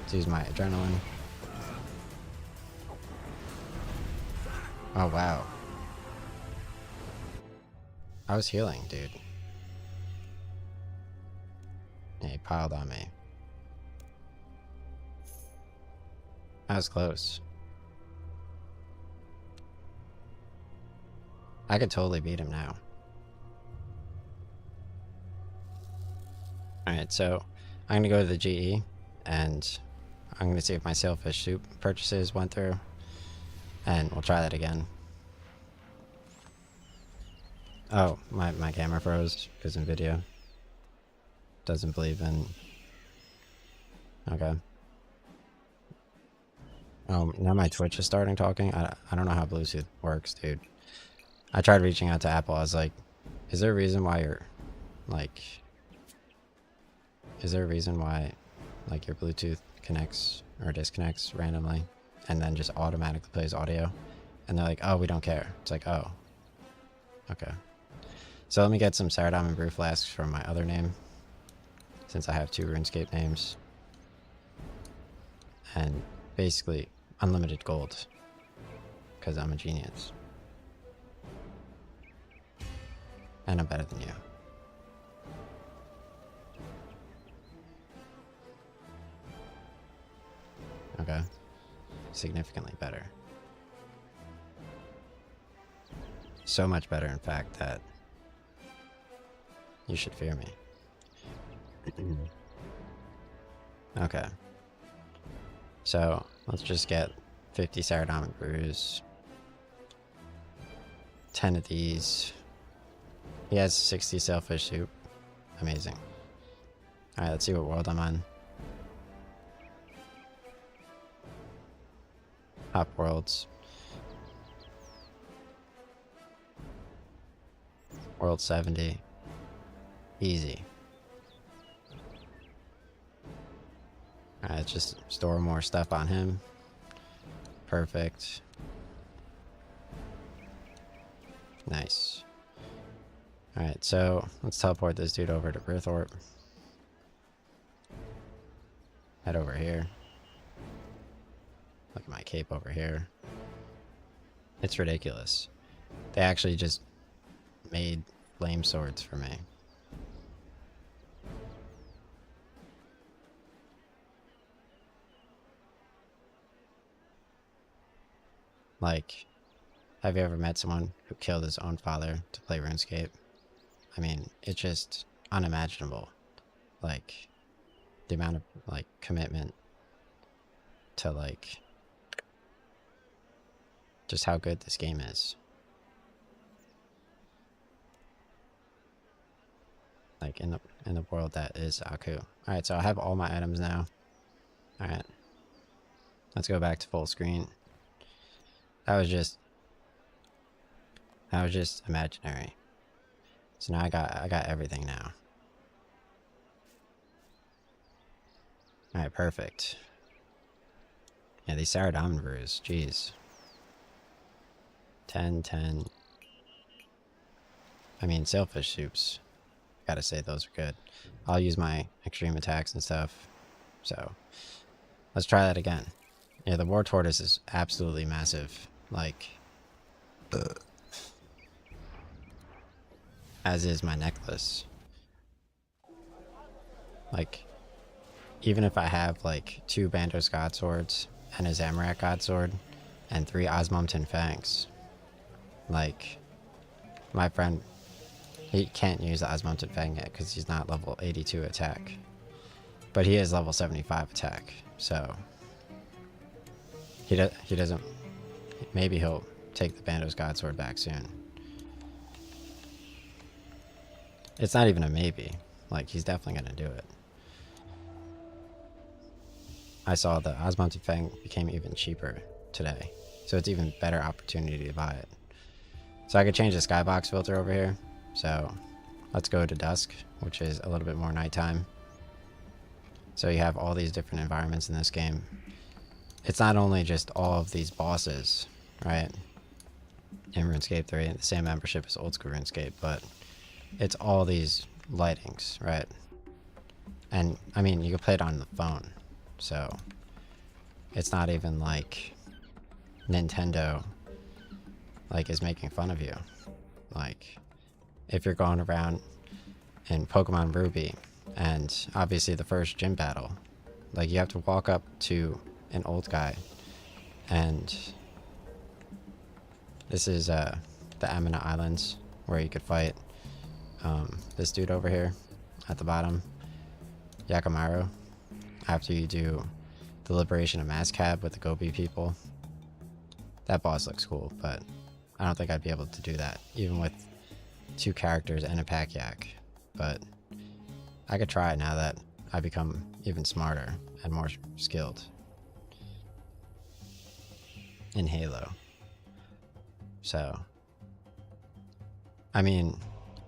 S1: let's use my adrenaline. Oh wow. I was healing, dude. Yeah, he piled on me. That was close. I could totally beat him now. Alright, so I'm gonna go to the GE, and I'm gonna see if my Sailfish Soup purchases went through, and we'll try that again. Oh, my camera froze because NVIDIA doesn't believe in... Okay. Oh, now my Twitch is starting talking. I don't know how Bluetooth works, dude. I tried reaching out to Apple. I was like, is there a reason why you're like, is there a reason why like your Bluetooth connects or disconnects randomly and then just automatically plays audio? And they're like, oh, we don't care. It's like, oh, okay. So let me get some Saradomin Brew Flasks from my other name, since I have 2 RuneScape names. And basically unlimited gold, because I'm a genius. And I'm better than you. Okay. Significantly better. So much better, in fact, that you should fear me. Okay. So, let's just get 50 Saradomin Brews. 10 of these. He has 60 Sailfish Soup. Amazing. Alright, let's see what world I'm on. Hop worlds. World 70. Easy. Alright, let's just store more stuff on him. Perfect. Nice. Alright, so let's teleport this dude over to Birthorpe. Head over here. Look at my cape over here. It's ridiculous. They actually just made flame swords for me. Like, have you ever met someone who killed his own father to play RuneScape? I mean, it's just unimaginable. Like, the amount of, like, commitment to, like, just how good this game is. Like, in the world that is Aku. Alright, so I have all my items now. Alright. Let's go back to full screen. That was just imaginary. So now I got everything now. Alright, perfect. Yeah, these Saradomin brews, jeez. 10, 10. I mean, Sailfish Soups. Gotta say, those are good. I'll use my extreme attacks and stuff. So, let's try that again. Yeah, the War Tortoise is absolutely massive. Like, as is my necklace. Like, even if I have like 2 Bandos God Swords and a Zamorak God Sword and 3 Osmumten Fangs, like, my friend, he can't use the Osmumten Fang yet because he's not level 82 attack. But he is level 75 attack, so he doesn't. Maybe he'll take the Bandos God Sword back soon. It's not even a maybe. Like, he's definitely gonna do it. I saw the Osmumten Fang became even cheaper today, so it's even better opportunity to buy it. So I could change the skybox filter over here. So let's go to dusk, which is a little bit more nighttime. So you have all these different environments in this game. It's not only just all of these bosses, right? In RuneScape 3, the same membership as old school RuneScape, but it's all these lightings, right? And I mean, you can play it on the phone, so it's not even like Nintendo like is making fun of you. Like, if you're going around in Pokemon Ruby, and obviously the first gym battle, like, you have to walk up to an old guy, and this is the Amina Islands where you could fight this dude over here at the bottom, Yakamaru, after you do the Liberation of Mascab with the Gobi people. That boss looks cool, but I don't think I'd be able to do that, even with 2 characters and a pack yak. But I could try it now that I become even smarter and more skilled in Halo. So I mean,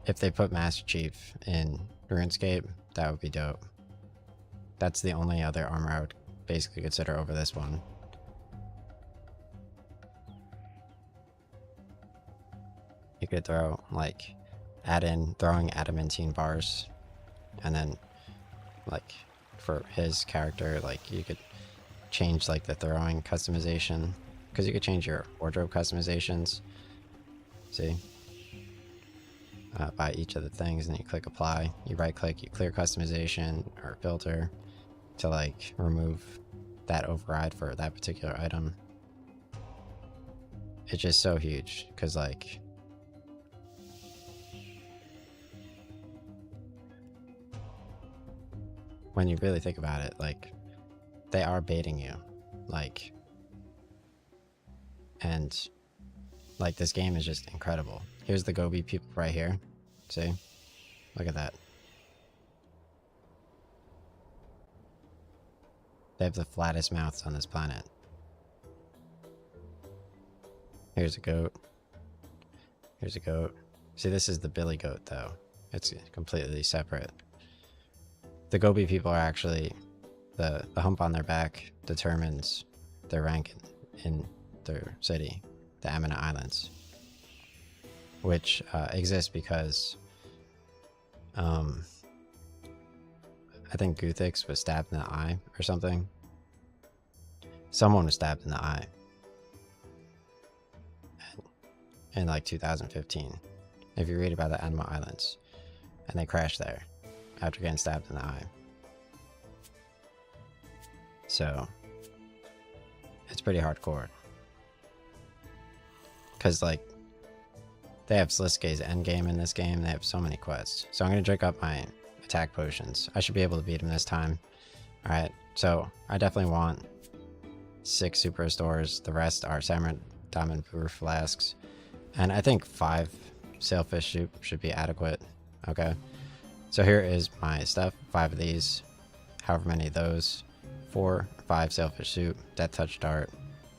S1: if they put Master Chief in RuneScape, that would be dope. That's the only other armor I would basically consider over this one. You could throw, like, add in throwing adamantine bars, and then, like, for his character, like, you could change, like, the throwing customization, because you could change your wardrobe customizations. See? By each of the things, and you click apply. You right click, you clear customization or filter to like remove that override for that particular item. It's just so huge because like when you really think about it, like they are baiting you, like, and like this game is just incredible. Here's the Gobi people right here. See? Look at that. They have the flattest mouths on this planet. Here's a goat. Here's a goat. See, this is the billy goat though. It's completely separate. The Gobi people are actually, the hump on their back determines their rank in their city, the Amina Islands, which exists because I think Guthix was stabbed in the eye or something. Someone was stabbed in the eye in like 2015, if you read about the Anima Islands, and they crashed there after getting stabbed in the eye. So it's pretty hardcore. Because, like, they have Sliske's endgame in this game. They have so many quests. So I'm going to drink up my attack potions. I should be able to beat him this time. Alright, so I definitely want 6 super restores. The rest are Samurai Diamond Brew Flasks. And I think 5 Sailfish Soup should be adequate. Okay. So here is my stuff. 5 of these. However many of those. 4 or 5 Sailfish Soup. Death Touch Dart.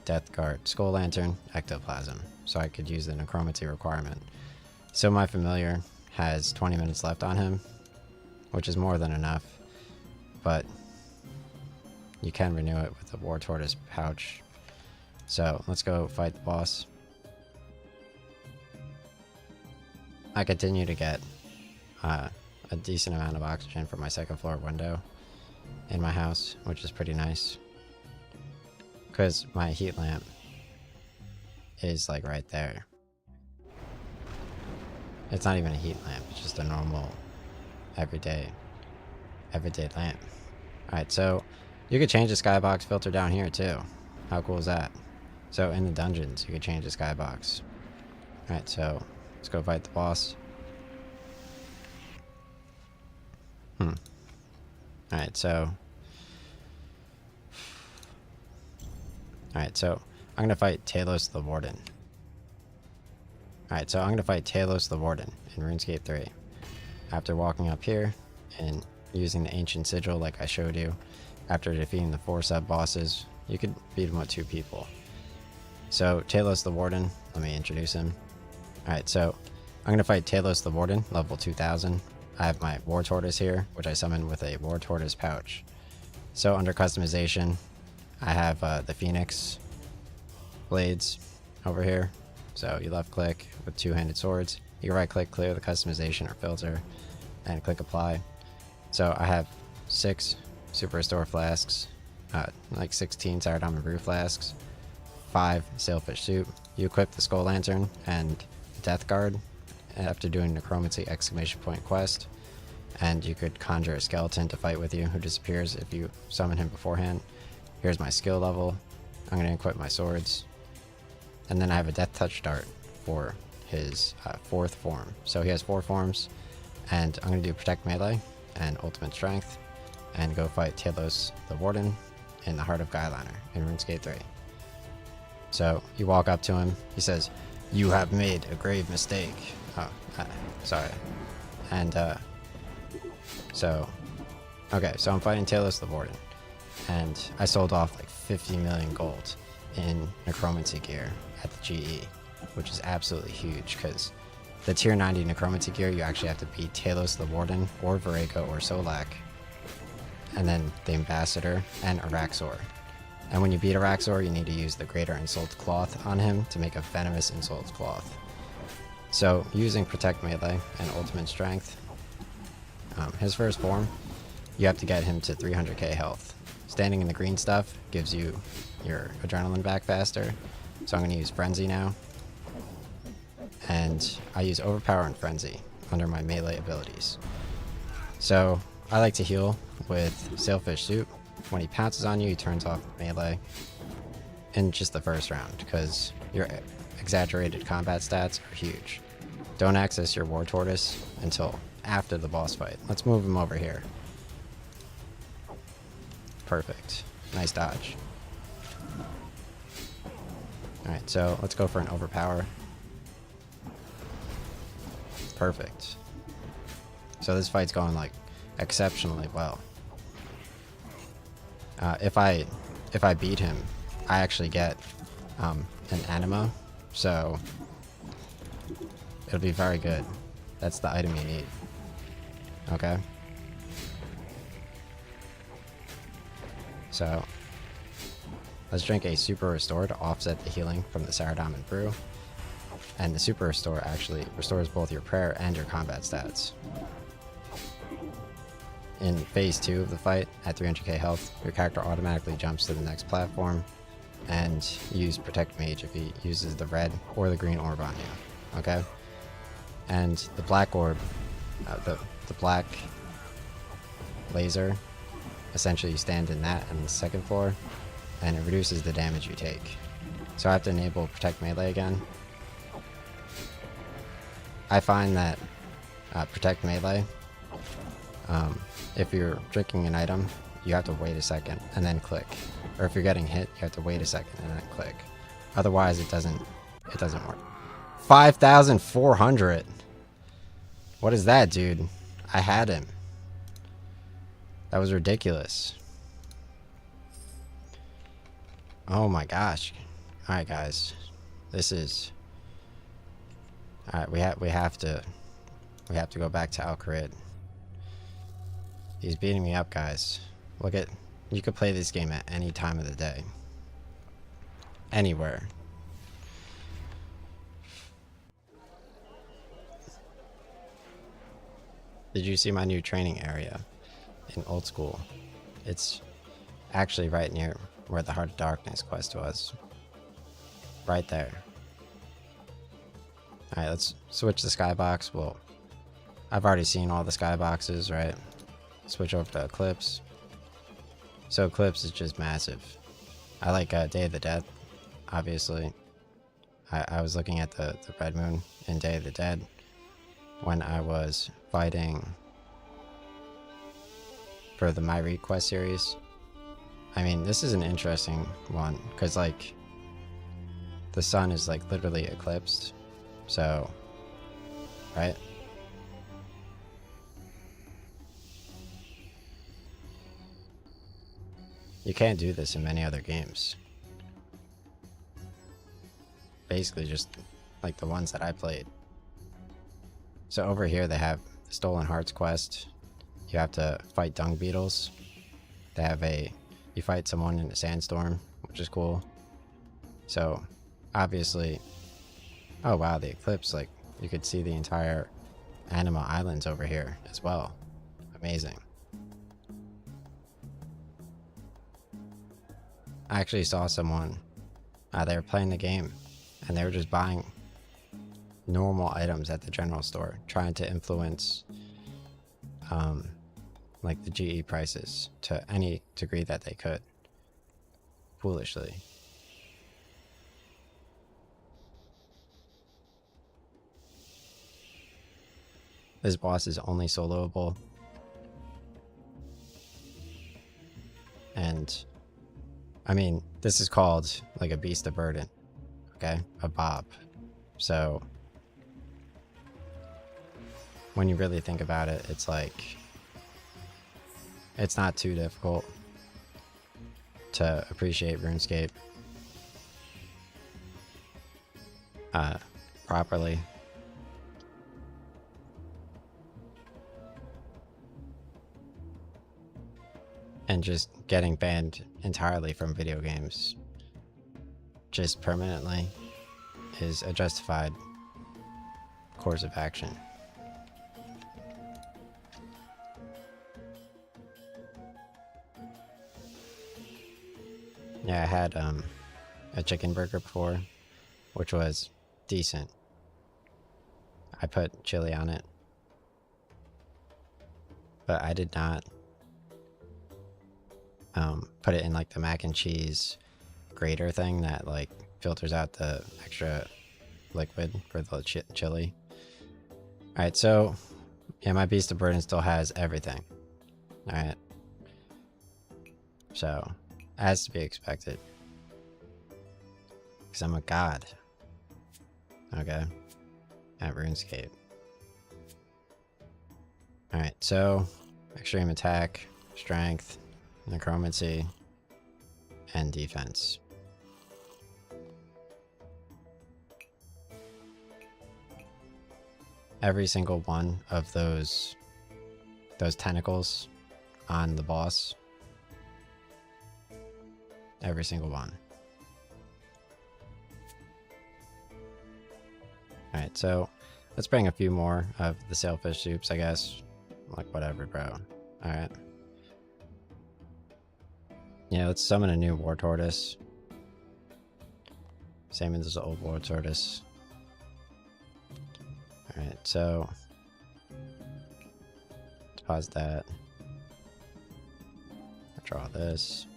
S1: Death Guard. Skull Lantern. Ectoplasm. So I could use the necromancy requirement. So my familiar has 20 minutes left on him, which is more than enough, but you can renew it with the War Tortoise pouch. So let's go fight the boss. I continue to get a decent amount of oxygen from my second floor window in my house, which is pretty nice, because my heat lamp is like right there. It's not even a heat lamp, it's just a normal everyday lamp. Alright, so you could change the skybox filter down here too. How cool is that? So in the dungeons you could change the skybox. Alright, so let's go fight the boss. Alright, so I'm gonna fight Telos the Warden. Alright, so I'm gonna fight Telos the Warden in RuneScape 3. After walking up here and using the Ancient Sigil like I showed you, after defeating the 4 sub-bosses, you could beat him with 2 people. So, Telos the Warden, let me introduce him. Alright, so I'm gonna fight Telos the Warden, level 2000. I have my War Tortoise here, which I summoned with a War Tortoise pouch. So under customization, I have the Phoenix blades over here. So you left click with 2-handed swords. You right click, clear the customization or filter, and click apply. So I have 6 super restore flasks, like 16 Sour Diamond Brew flasks, 5 Sailfish Soup. You equip the Skull Lantern and Death Guard after doing Necromancy exclamation point quest, and you could conjure a skeleton to fight with you who disappears if you summon him beforehand. Here's my skill level. I'm going to equip my swords, and then I have a Death Touch Dart for his 4th form. So he has 4 forms, and I'm going to do Protect Melee and Ultimate Strength and go fight Telos the Warden in the Heart of Guyliner in RuneScape 3. So you walk up to him, he says, "You have made a grave mistake." Oh, sorry. And so I'm fighting Telos the Warden, and I sold off like 50 million gold in necromancy gear at the GE, which is absolutely huge because The tier 90 necromancy gear, you actually have to beat Telos the Warden, or Vareko, or Solak. And then the Ambassador, and Araxor. And when you beat Araxor, you need to use the Greater Insult Cloth on him to make a Venomous Insult Cloth. So, using Protect Melee and Ultimate Strength, his first form, you have to get him to 300k health. Standing in the green stuff gives you your adrenaline back faster, so I'm going to use Frenzy now. And I use Overpower and Frenzy under my melee abilities. So, I like to heal with Sailfish Soup. When he pounces on you, he turns off melee in just the first round, because your exaggerated combat stats are huge. Don't access your War Tortoise until after the boss fight. Let's move him over here. Perfect. Nice dodge. Alright, so let's go for an Overpower. Perfect. So this fight's going like exceptionally well. If I beat him, I actually get an anima, so it'll be very good. That's the item you need. Okay. So let's drink a Super Restore to offset the healing from the Sour Diamond Brew. And the Super Restore actually restores both your prayer and your combat stats. In phase 2 of the fight, at 300k health, your character automatically jumps to the next platform, and use Protect Mage if he uses the red or the green orb on you. Okay? And the black orb, the black laser, essentially you stand in that on the second floor, and it reduces the damage you take. So I have to enable Protect Melee again. I find that Protect Melee, if you're drinking an item, you have to wait a second and then click. Or if you're getting hit, you have to wait a second and then click. Otherwise, it doesn't work. 5,400. What is that, dude? I had him. That was ridiculous. Oh my gosh. All right, guys. This is. All right, we have to go back to Al-Kharid. He's beating me up, guys. Look at, you could play this game at any time of the day. Anywhere. Did you see my new training area in Old School? It's actually right near where the Heart of Darkness quest was. Right there. Alright, let's switch the skybox. Well, I've already seen all the skyboxes, right? Switch over to Eclipse. So Eclipse is just massive. I like Day of the Dead, obviously. I was looking at the Red Moon in Day of the Dead when I was fighting for the My Request series. I mean, this is an interesting one, because like the sun is like literally eclipsed. So, right? You can't do this in many other games. Basically just like the ones that I played. So over here they have the Stolen Hearts quest. You have to fight dung beetles. They have you fight someone in a sandstorm, which is cool. So obviously, oh wow, the eclipse, like you could see the entire Anima Islands over here as well. Amazing. I actually saw someone, they were playing the game and they were just buying normal items at the general store, trying to influence like the GE prices to any degree that they could, foolishly. This boss is only soloable, and I mean, this is called like a Beast of Burden, okay? A Bob. So when you really think about it, it's like, it's not too difficult to appreciate RuneScape properly. and just getting banned entirely from video games just permanently is a justified course of action. Yeah, I had a chicken burger before, which was decent. I put chili on it, but I did not put it in like the mac and cheese grater thing that like filters out the extra liquid for the chili. Alright, so yeah, my Beast of Burden still has everything. Alright. So, as to be expected. Because I'm a god. Okay. At RuneScape. Alright, so extreme attack, strength, necromancy, and defense. Every single one of those tentacles on the boss. Every single one. Alright, so let's bring a few more of the sailfish soups, I guess. Like, whatever, bro. Alright. Yeah, let's summon a new war tortoise. Same as the old war tortoise. Alright, so let's pause that. Draw this.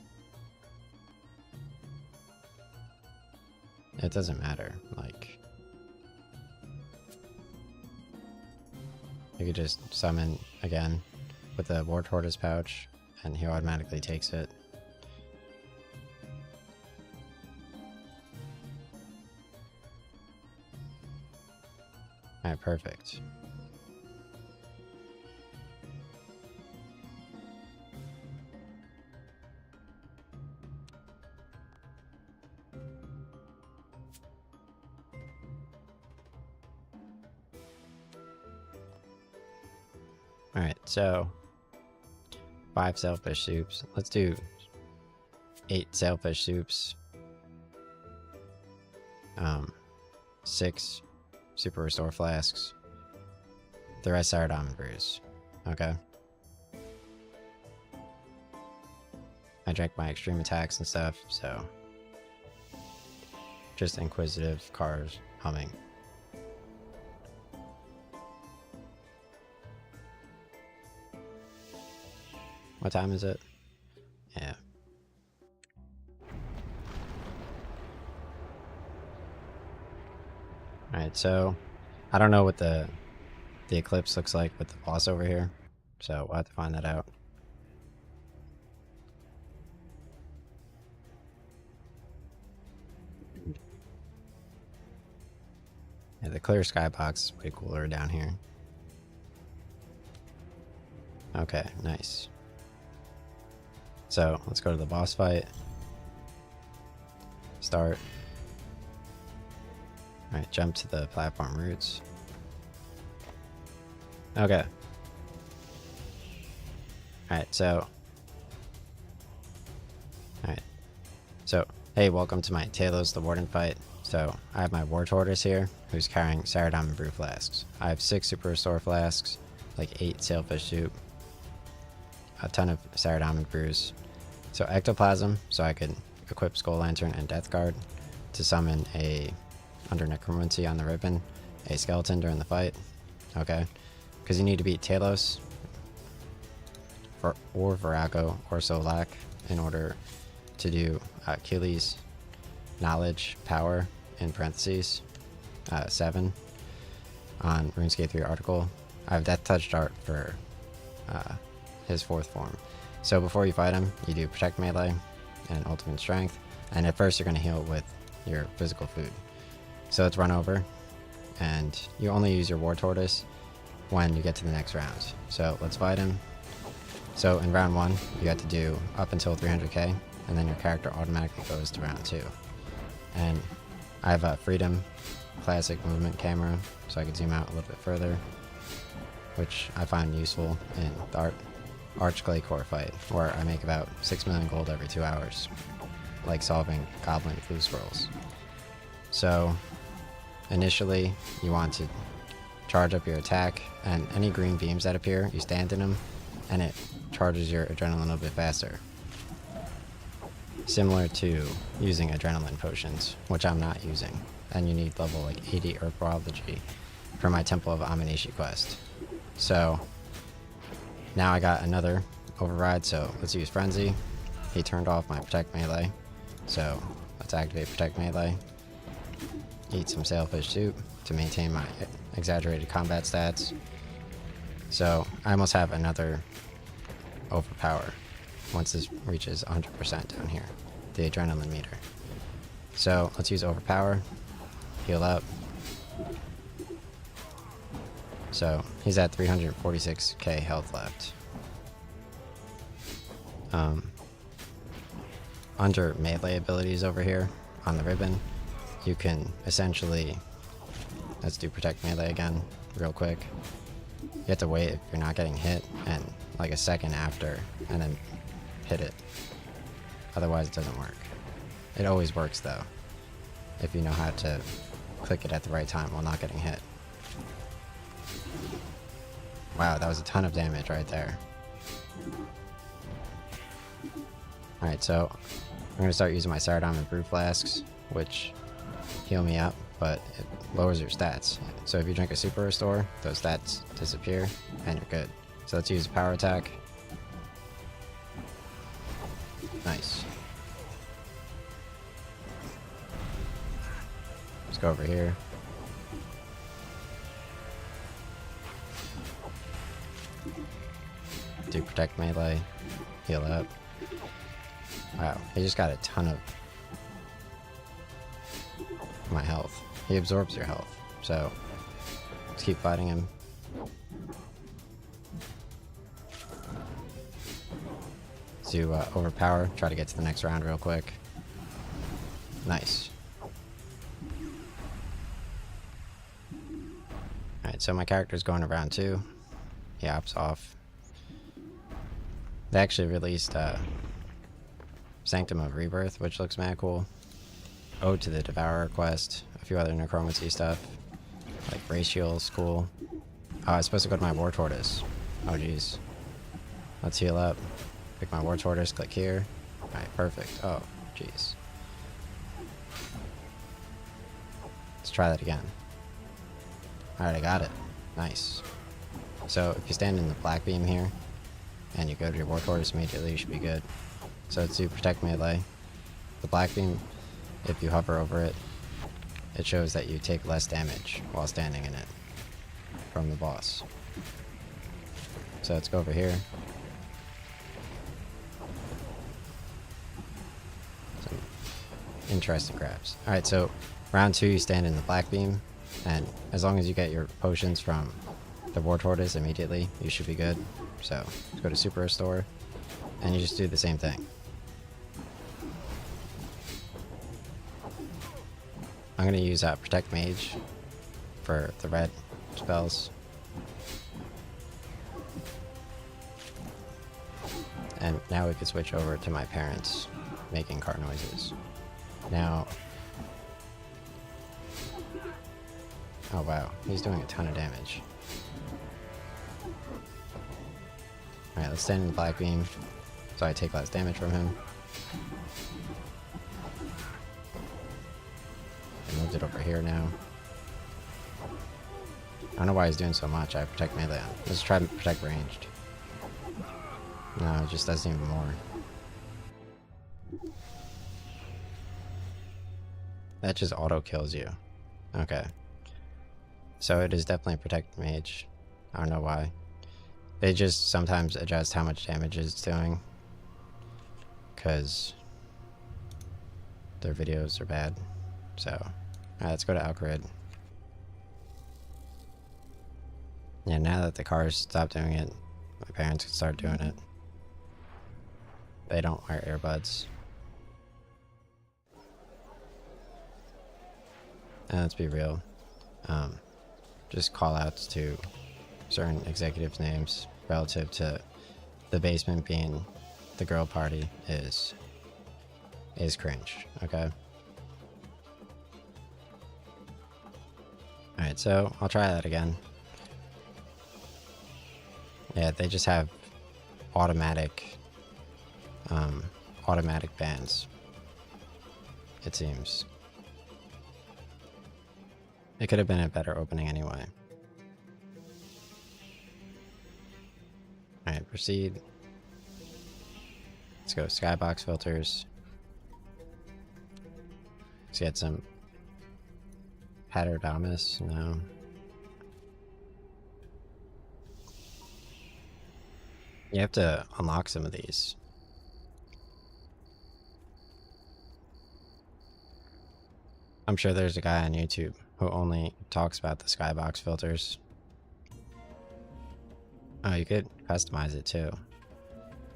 S1: It doesn't matter, like you could just summon again with the war tortoise pouch and he automatically takes it. Alright, perfect. Alright, so 5 sailfish soups. Let's do 8 sailfish soups. 6 super restore flasks. The rest are diamond brews. Okay. I drank my extreme attacks and stuff, so just inquisitive cars humming. What time is it? Yeah. Alright, so I don't know what the eclipse looks like with the boss over here, so we'll have to find that out. Yeah, the clear skybox is way cooler down here. Okay, nice. So let's go to the boss fight. Start. Alright, jump to the platform roots. Okay. Alright, so. Alright. So, hey, welcome to my Telos the Warden fight. So, I have my war tortoise here, who's carrying Saradomin brew flasks. I have 6 super restore flasks, like 8 sailfish soup, a ton of Saradomin brews. So ectoplasm, so I could equip Skull Lantern and Death Guard to summon a, under necromancy on the ribbon, a skeleton during the fight. Okay, because you need to beat Telos or Virago or Solak in order to do Achilles, knowledge, power, in parentheses, 7 on RuneScape 3 article. I have Death Touch Dart for his 4th form. So before you fight him, you do Protect Melee and Ultimate Strength, and at first you're going to heal with your physical food. So let's run over, and you only use your War Tortoise when you get to the next round. So let's fight him. So in round 1, you have to do up until 300k, and then your character automatically goes to round 2. And I have a Freedom Classic movement camera, so I can zoom out a little bit further, which I find useful in Dart. Arch Clay Core fight, where I make about 6 million gold every 2 hours, like solving goblin clue scrolls. So, initially, you want to charge up your attack, and any green beams that appear, you stand in them, and it charges your adrenaline a little bit faster. Similar to using adrenaline potions, which I'm not using, and you need level like 80 Herborology for my Temple of Amanishi quest. So, now I got another override, so let's use Frenzy. He turned off my Protect Melee, so let's activate Protect Melee. Eat some Sailfish Soup to maintain my exaggerated combat stats. So I almost have another overpower once this reaches 100% down here, the adrenaline meter. So let's use overpower, heal up. So he's at 346k health left. Under melee abilities over here on the ribbon, you can essentially, let's do Protect Melee again real quick. You have to wait if you're not getting hit, and like a second after, and then hit it. Otherwise it doesn't work. It always works though, if you know how to click it at the right time while not getting hit. Wow, that was a ton of damage right there. Alright, so I'm going to start using my Saradomin and Brew Flasks, which heal me up, but it lowers your stats. So if you drink a Super Restore, those stats disappear, and you're good. So let's use Power Attack. Nice. Let's go over here. Do Protect Melee, heal up. Wow, he just got a ton of my health. He absorbs your health, so let's keep fighting him. Let's do Overpower, try to get to the next round real quick. Nice. Alright, so my character's going to round 2. He hops off. They actually released Sanctum of Rebirth, which looks mad cool. Ode to the Devourer quest, a few other necromancy stuff, like Bracial's cool. Oh, I was supposed to go to my War Tortoise. Oh jeez. Let's heal up. Pick my War Tortoise, click here. Alright, perfect. Oh, jeez. Let's try that again. Alright, I got it. Nice. So, if you stand in the black beam here, and you go to your War Tortoise immediately, you should be good. So let's do Protect Melee. The black beam, if you hover over it, it shows that you take less damage while standing in it from the boss. So let's go over here. Some interesting grabs. Alright, so round 2 you stand in the black beam, and as long as you get your potions from the War Tortoise immediately, you should be good. So let's go to Super Restore, and you just do the same thing. I'm going to use Protect Mage for the red spells. And now we can switch over to my parents making car noises. Now... oh wow, he's doing a ton of damage. Alright, let's stand in the black beam so I take less damage from him. I moved it over here now. I don't know why he's doing so much. I have Protect Melee on. Let's try Protect Ranged. No, it just does even more. That just auto kills you. Okay. So it is definitely Protect Mage. I don't know why. They just sometimes adjust how much damage it's doing, because their videos are bad. So, alright, let's go to Alcarid. Yeah, now that the cars stopped doing it, my parents can start doing it. They don't wear earbuds. And let's be real. Just call outs to certain executives' names relative to the basement being the girl party is cringe, okay? Alright, so I'll try that again. Yeah, they just have automatic bans, it seems. It could have been a better opening anyway. Alright, proceed. Let's go skybox filters. Let's get some Paterdamus. No. You have to unlock some of these. I'm sure there's a guy on YouTube who only talks about the skybox filters. Oh, you could customize it too,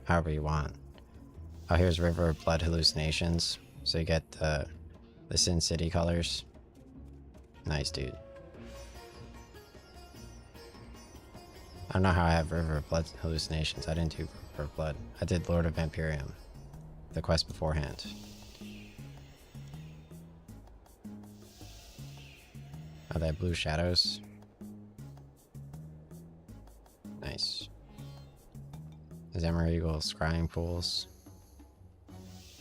S1: however you want. Oh, here's River of Blood Hallucinations. So you get the Sin City colors. Nice, dude. I don't know how I have River of Blood Hallucinations. I didn't do River of Blood. I did Lord of Vampirium, the quest beforehand. Oh, they have blue shadows. Nice. Is Emerald Scrying Pools?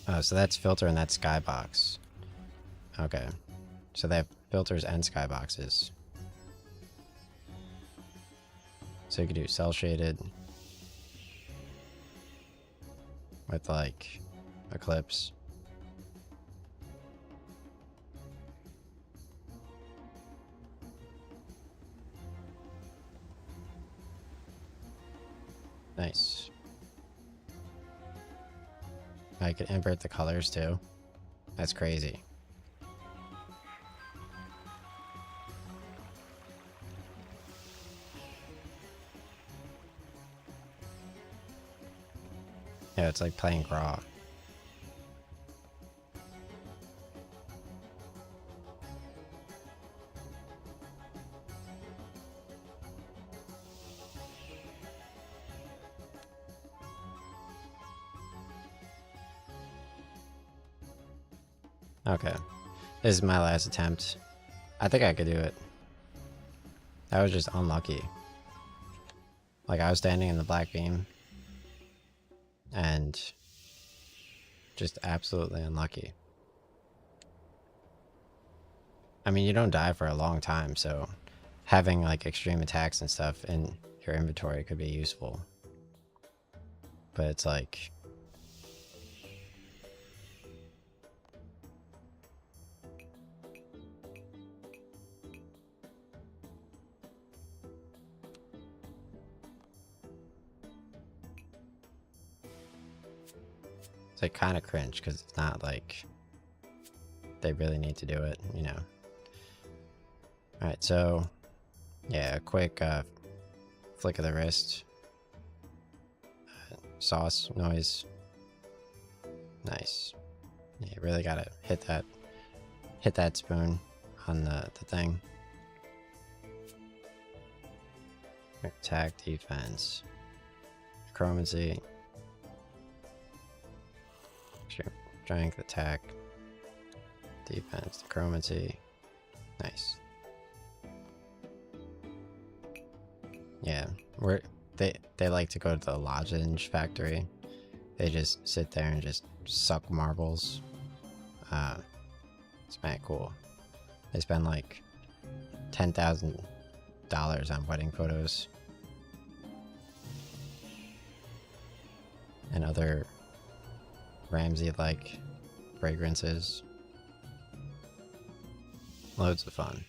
S1: Oh, so that's filter and that's skybox. Okay. So they have filters and skyboxes. So you could do cell shaded with like Eclipse. Nice. I could invert the colors too. That's crazy. Yeah, it's like playing Graw. Okay. This is my last attempt. I think I could do it. That was just unlucky. Like, I was standing in the black beam. And just absolutely unlucky. I mean, you don't die for a long time, so having like extreme attacks and stuff in your inventory could be useful. But it's like... it's like kind of cringe because it's not like they really need to do it, you know. Alright, so yeah, a quick flick of the wrist. Sauce noise. Nice. Yeah, you really gotta hit that spoon on the thing. Attack, defense, chromancy. Strength, attack, defense, chromancy. Nice. Yeah, they like to go to the lozenge factory. They just sit there and just suck marbles. It's man cool. They spend like $10,000 on wedding photos and other Ramsey-like fragrances. Loads of fun.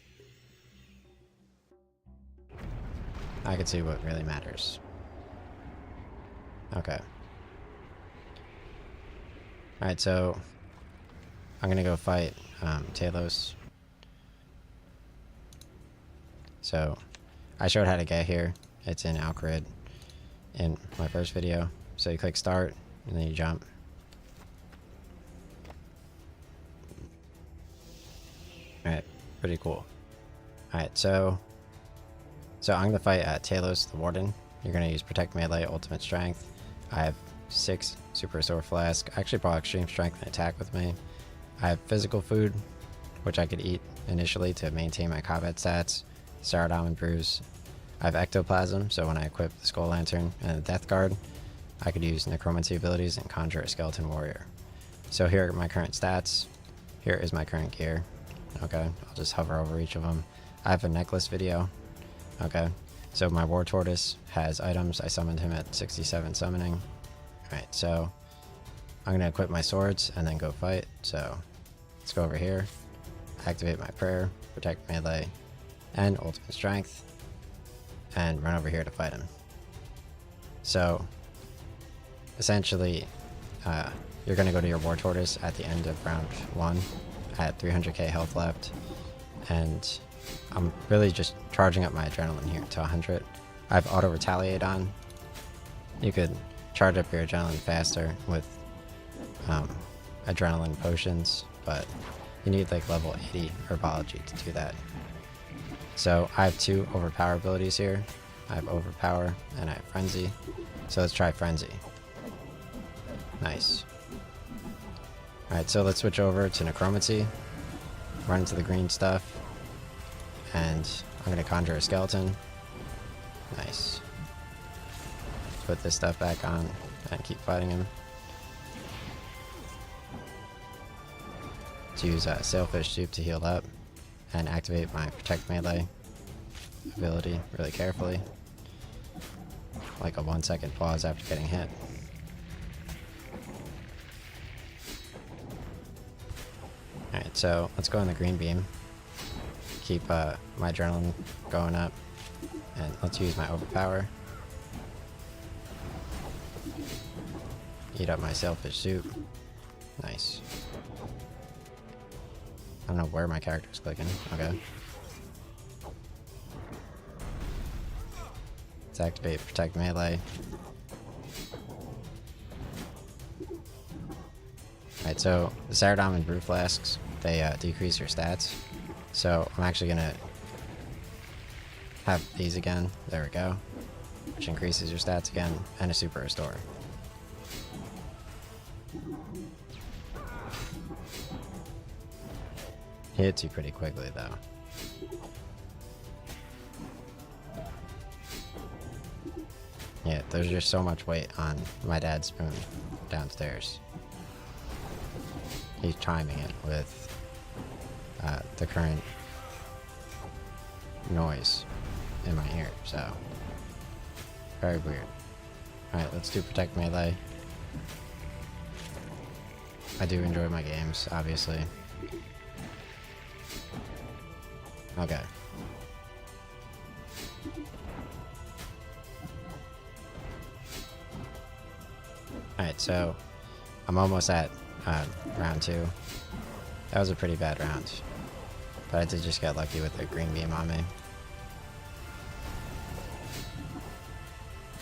S1: I can see what really matters. Okay. Alright, so I'm gonna go fight Telos. So I showed how to get here. It's in Alcrid in my first video. So you click start and then you jump. Alright, pretty cool. Alright, so I'm gonna fight Telos the Warden. You're gonna use Protect Melee, Ultimate Strength. I have 6 super restore flask. I actually brought extreme strength and attack with me. I have physical food, which I could eat initially to maintain my combat stats. Sour Almond Brews. I have ectoplasm, so when I equip the Skull Lantern and the Death Guard, I could use necromancy abilities and conjure a skeleton warrior. So here are my current stats. Here is my current gear. Okay, I'll just hover over each of them. I have a necklace video. Okay, so my War Tortoise has items. I summoned him at 67 summoning. Alright, so I'm going to equip my swords and then go fight. So let's go over here, activate my prayer, protect melee, and ultimate strength, and run over here to fight him. So essentially, you're going to go to your War Tortoise at the end of round 1 at 300k health left, and I'm really just charging up my adrenaline here to 100. I have auto retaliate on. You could charge up your adrenaline faster with adrenaline potions, but you need like level 80 herbology to do that. So I have 2 overpower abilities here. I have overpower and I have frenzy. So let's try frenzy. Nice. Alright, so let's switch over to necromancy. Run into the green stuff. And I'm going to conjure a skeleton. Nice. Put this stuff back on and keep fighting him. Let's use Sailfish Soup to heal up and activate my Protect Melee ability really carefully. Like a 1-second pause after getting hit. Alright, so let's go on the green beam. Keep my adrenaline going up. And let's use my overpower. Eat up my Sailfish Soup. Nice. I don't know where my character's clicking. Okay. Let's activate Protect Melee. Alright, so the Sour Almond Brew Flasks, they decrease your stats. So I'm actually gonna have these again. There we go. Which increases your stats again, and a Super Restore. He hits you pretty quickly though. Yeah, there's just so much weight on my dad's spoon downstairs. He's chiming it with the current noise in my ear, so very weird. Alright, let's do Protect Melee. I do enjoy my games, obviously. Okay. Alright, so I'm almost at round 2. That was a pretty bad round. But I did just get lucky with the green beam on me.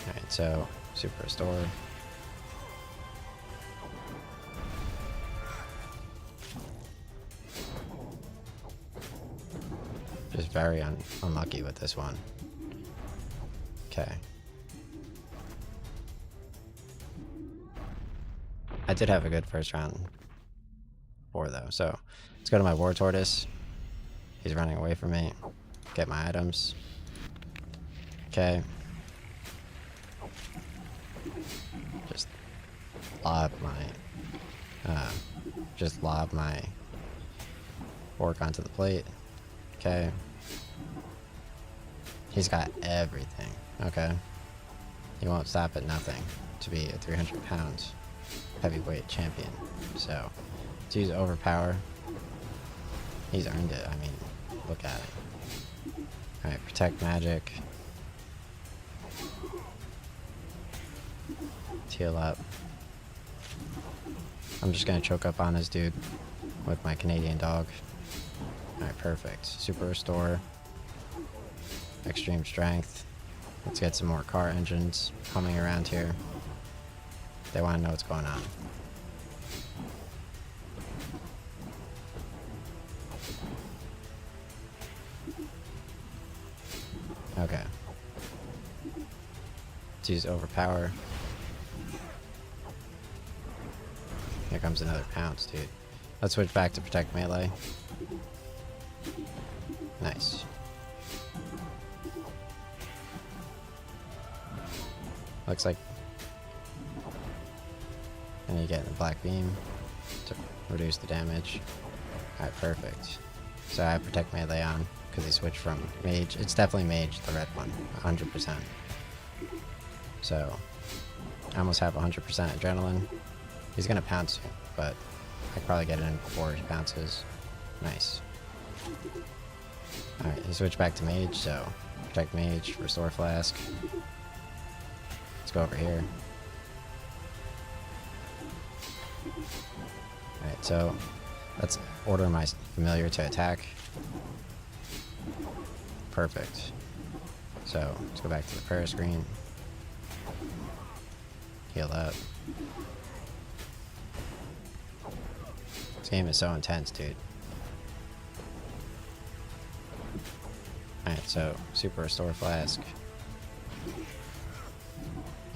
S1: Alright, so Super Restore. Just very unlucky with this one. Okay. I did have a good first round 4 though, so let's go to my War Tortoise. He's running away from me. Get my items. Okay. Just lob my orc onto the plate. Okay. He's got everything. Okay. He won't stop at nothing to be a 300-pound heavyweight champion. So, let's use Overpower. He's earned it. I mean, look at it. Alright, Protect Magic. Heal up. I'm just gonna choke up on this dude with my Canadian dog. Alright, perfect. Super Restore. Extreme Strength. Let's get some more car engines coming around here. They want to know what's going on. Okay. Let's use Overpower. Here comes another pounce, dude. Let's switch back to protect melee. Nice. Looks like... And you get the black beam to reduce the damage. Alright, perfect. So I protect melee on, because he switched from mage. It's definitely mage, the red one, 100%. So, I almost have 100% adrenaline. He's gonna pounce soon, but I can probably get it in before he pounces. Nice. Alright, he switched back to mage, so protect mage, restore flask. Let's go over here. Alright, so let's order my familiar to attack. Perfect. So let's go back to the prayer screen. Heal up. This game is so intense, dude. Alright, so super restore flask.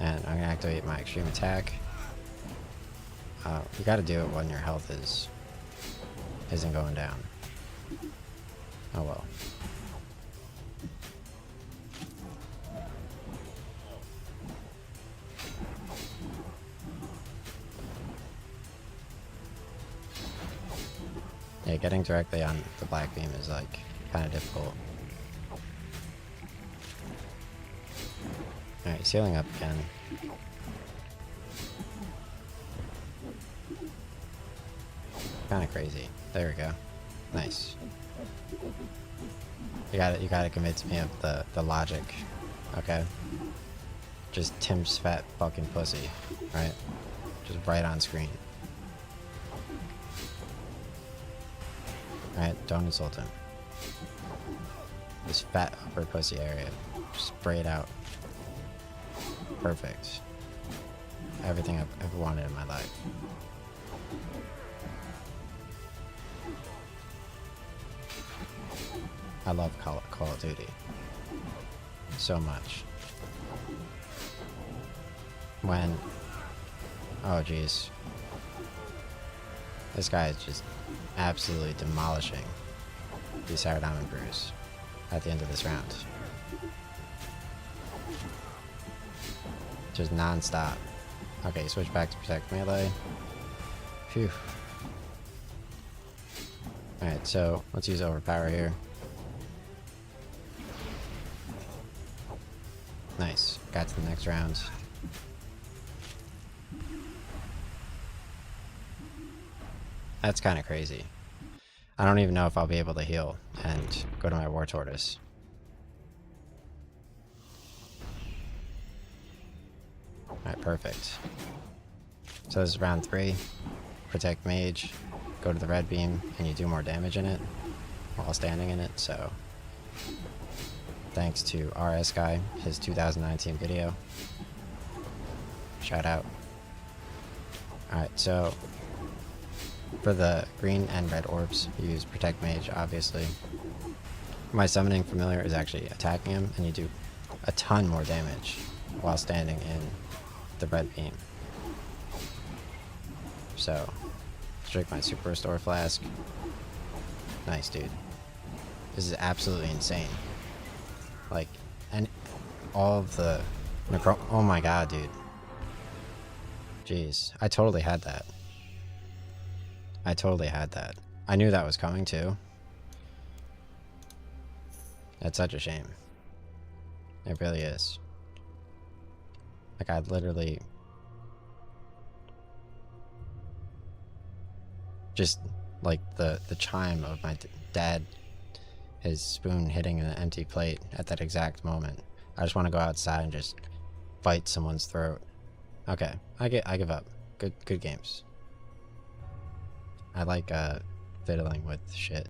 S1: And I'm gonna activate my extreme attack. You gotta do it when your health isn't going down. Oh well. Yeah, getting directly on the black beam is like kind of difficult. Alright, he's healing up again. Kind of crazy. There we go. Nice. You gotta convince me of the logic. Okay? Just Tim's fat fucking pussy. Right? Just right on screen. Alright, don't insult him. This fat upper pussy area. Just spray it out. Perfect. Everything I've ever wanted in my life. I love Call of Duty. So much. When... Oh jeez. This guy is just absolutely demolishing these Sour Diamond Brews at the end of this round. Just non-stop. Okay, switch back to protect melee. Phew. Alright, so let's use overpower here. Nice. Got to the next round. That's kind of crazy. I don't even know if I'll be able to heal and go to my War Tortoise. Alright, perfect. So this is round 3. Protect mage, go to the red beam, and you do more damage in it while standing in it, so... Thanks to RS Guy, his 2019 video. Shout out. Alright, so... For the green and red orbs, you use Protect Mage, obviously. My summoning familiar is actually attacking him, and you do a ton more damage while standing in the red beam. So, let's drink my Super Restore Flask. Nice, dude. This is absolutely insane. Like, and all of the oh my god, dude. Jeez, I totally had that. I totally had that. I knew that was coming too. That's such a shame. It really is. Like, I literally just like the chime of my dad, his spoon hitting an empty plate at that exact moment. I just want to go outside and just bite someone's throat. Okay, I give up. Good games. I like fiddling with shit.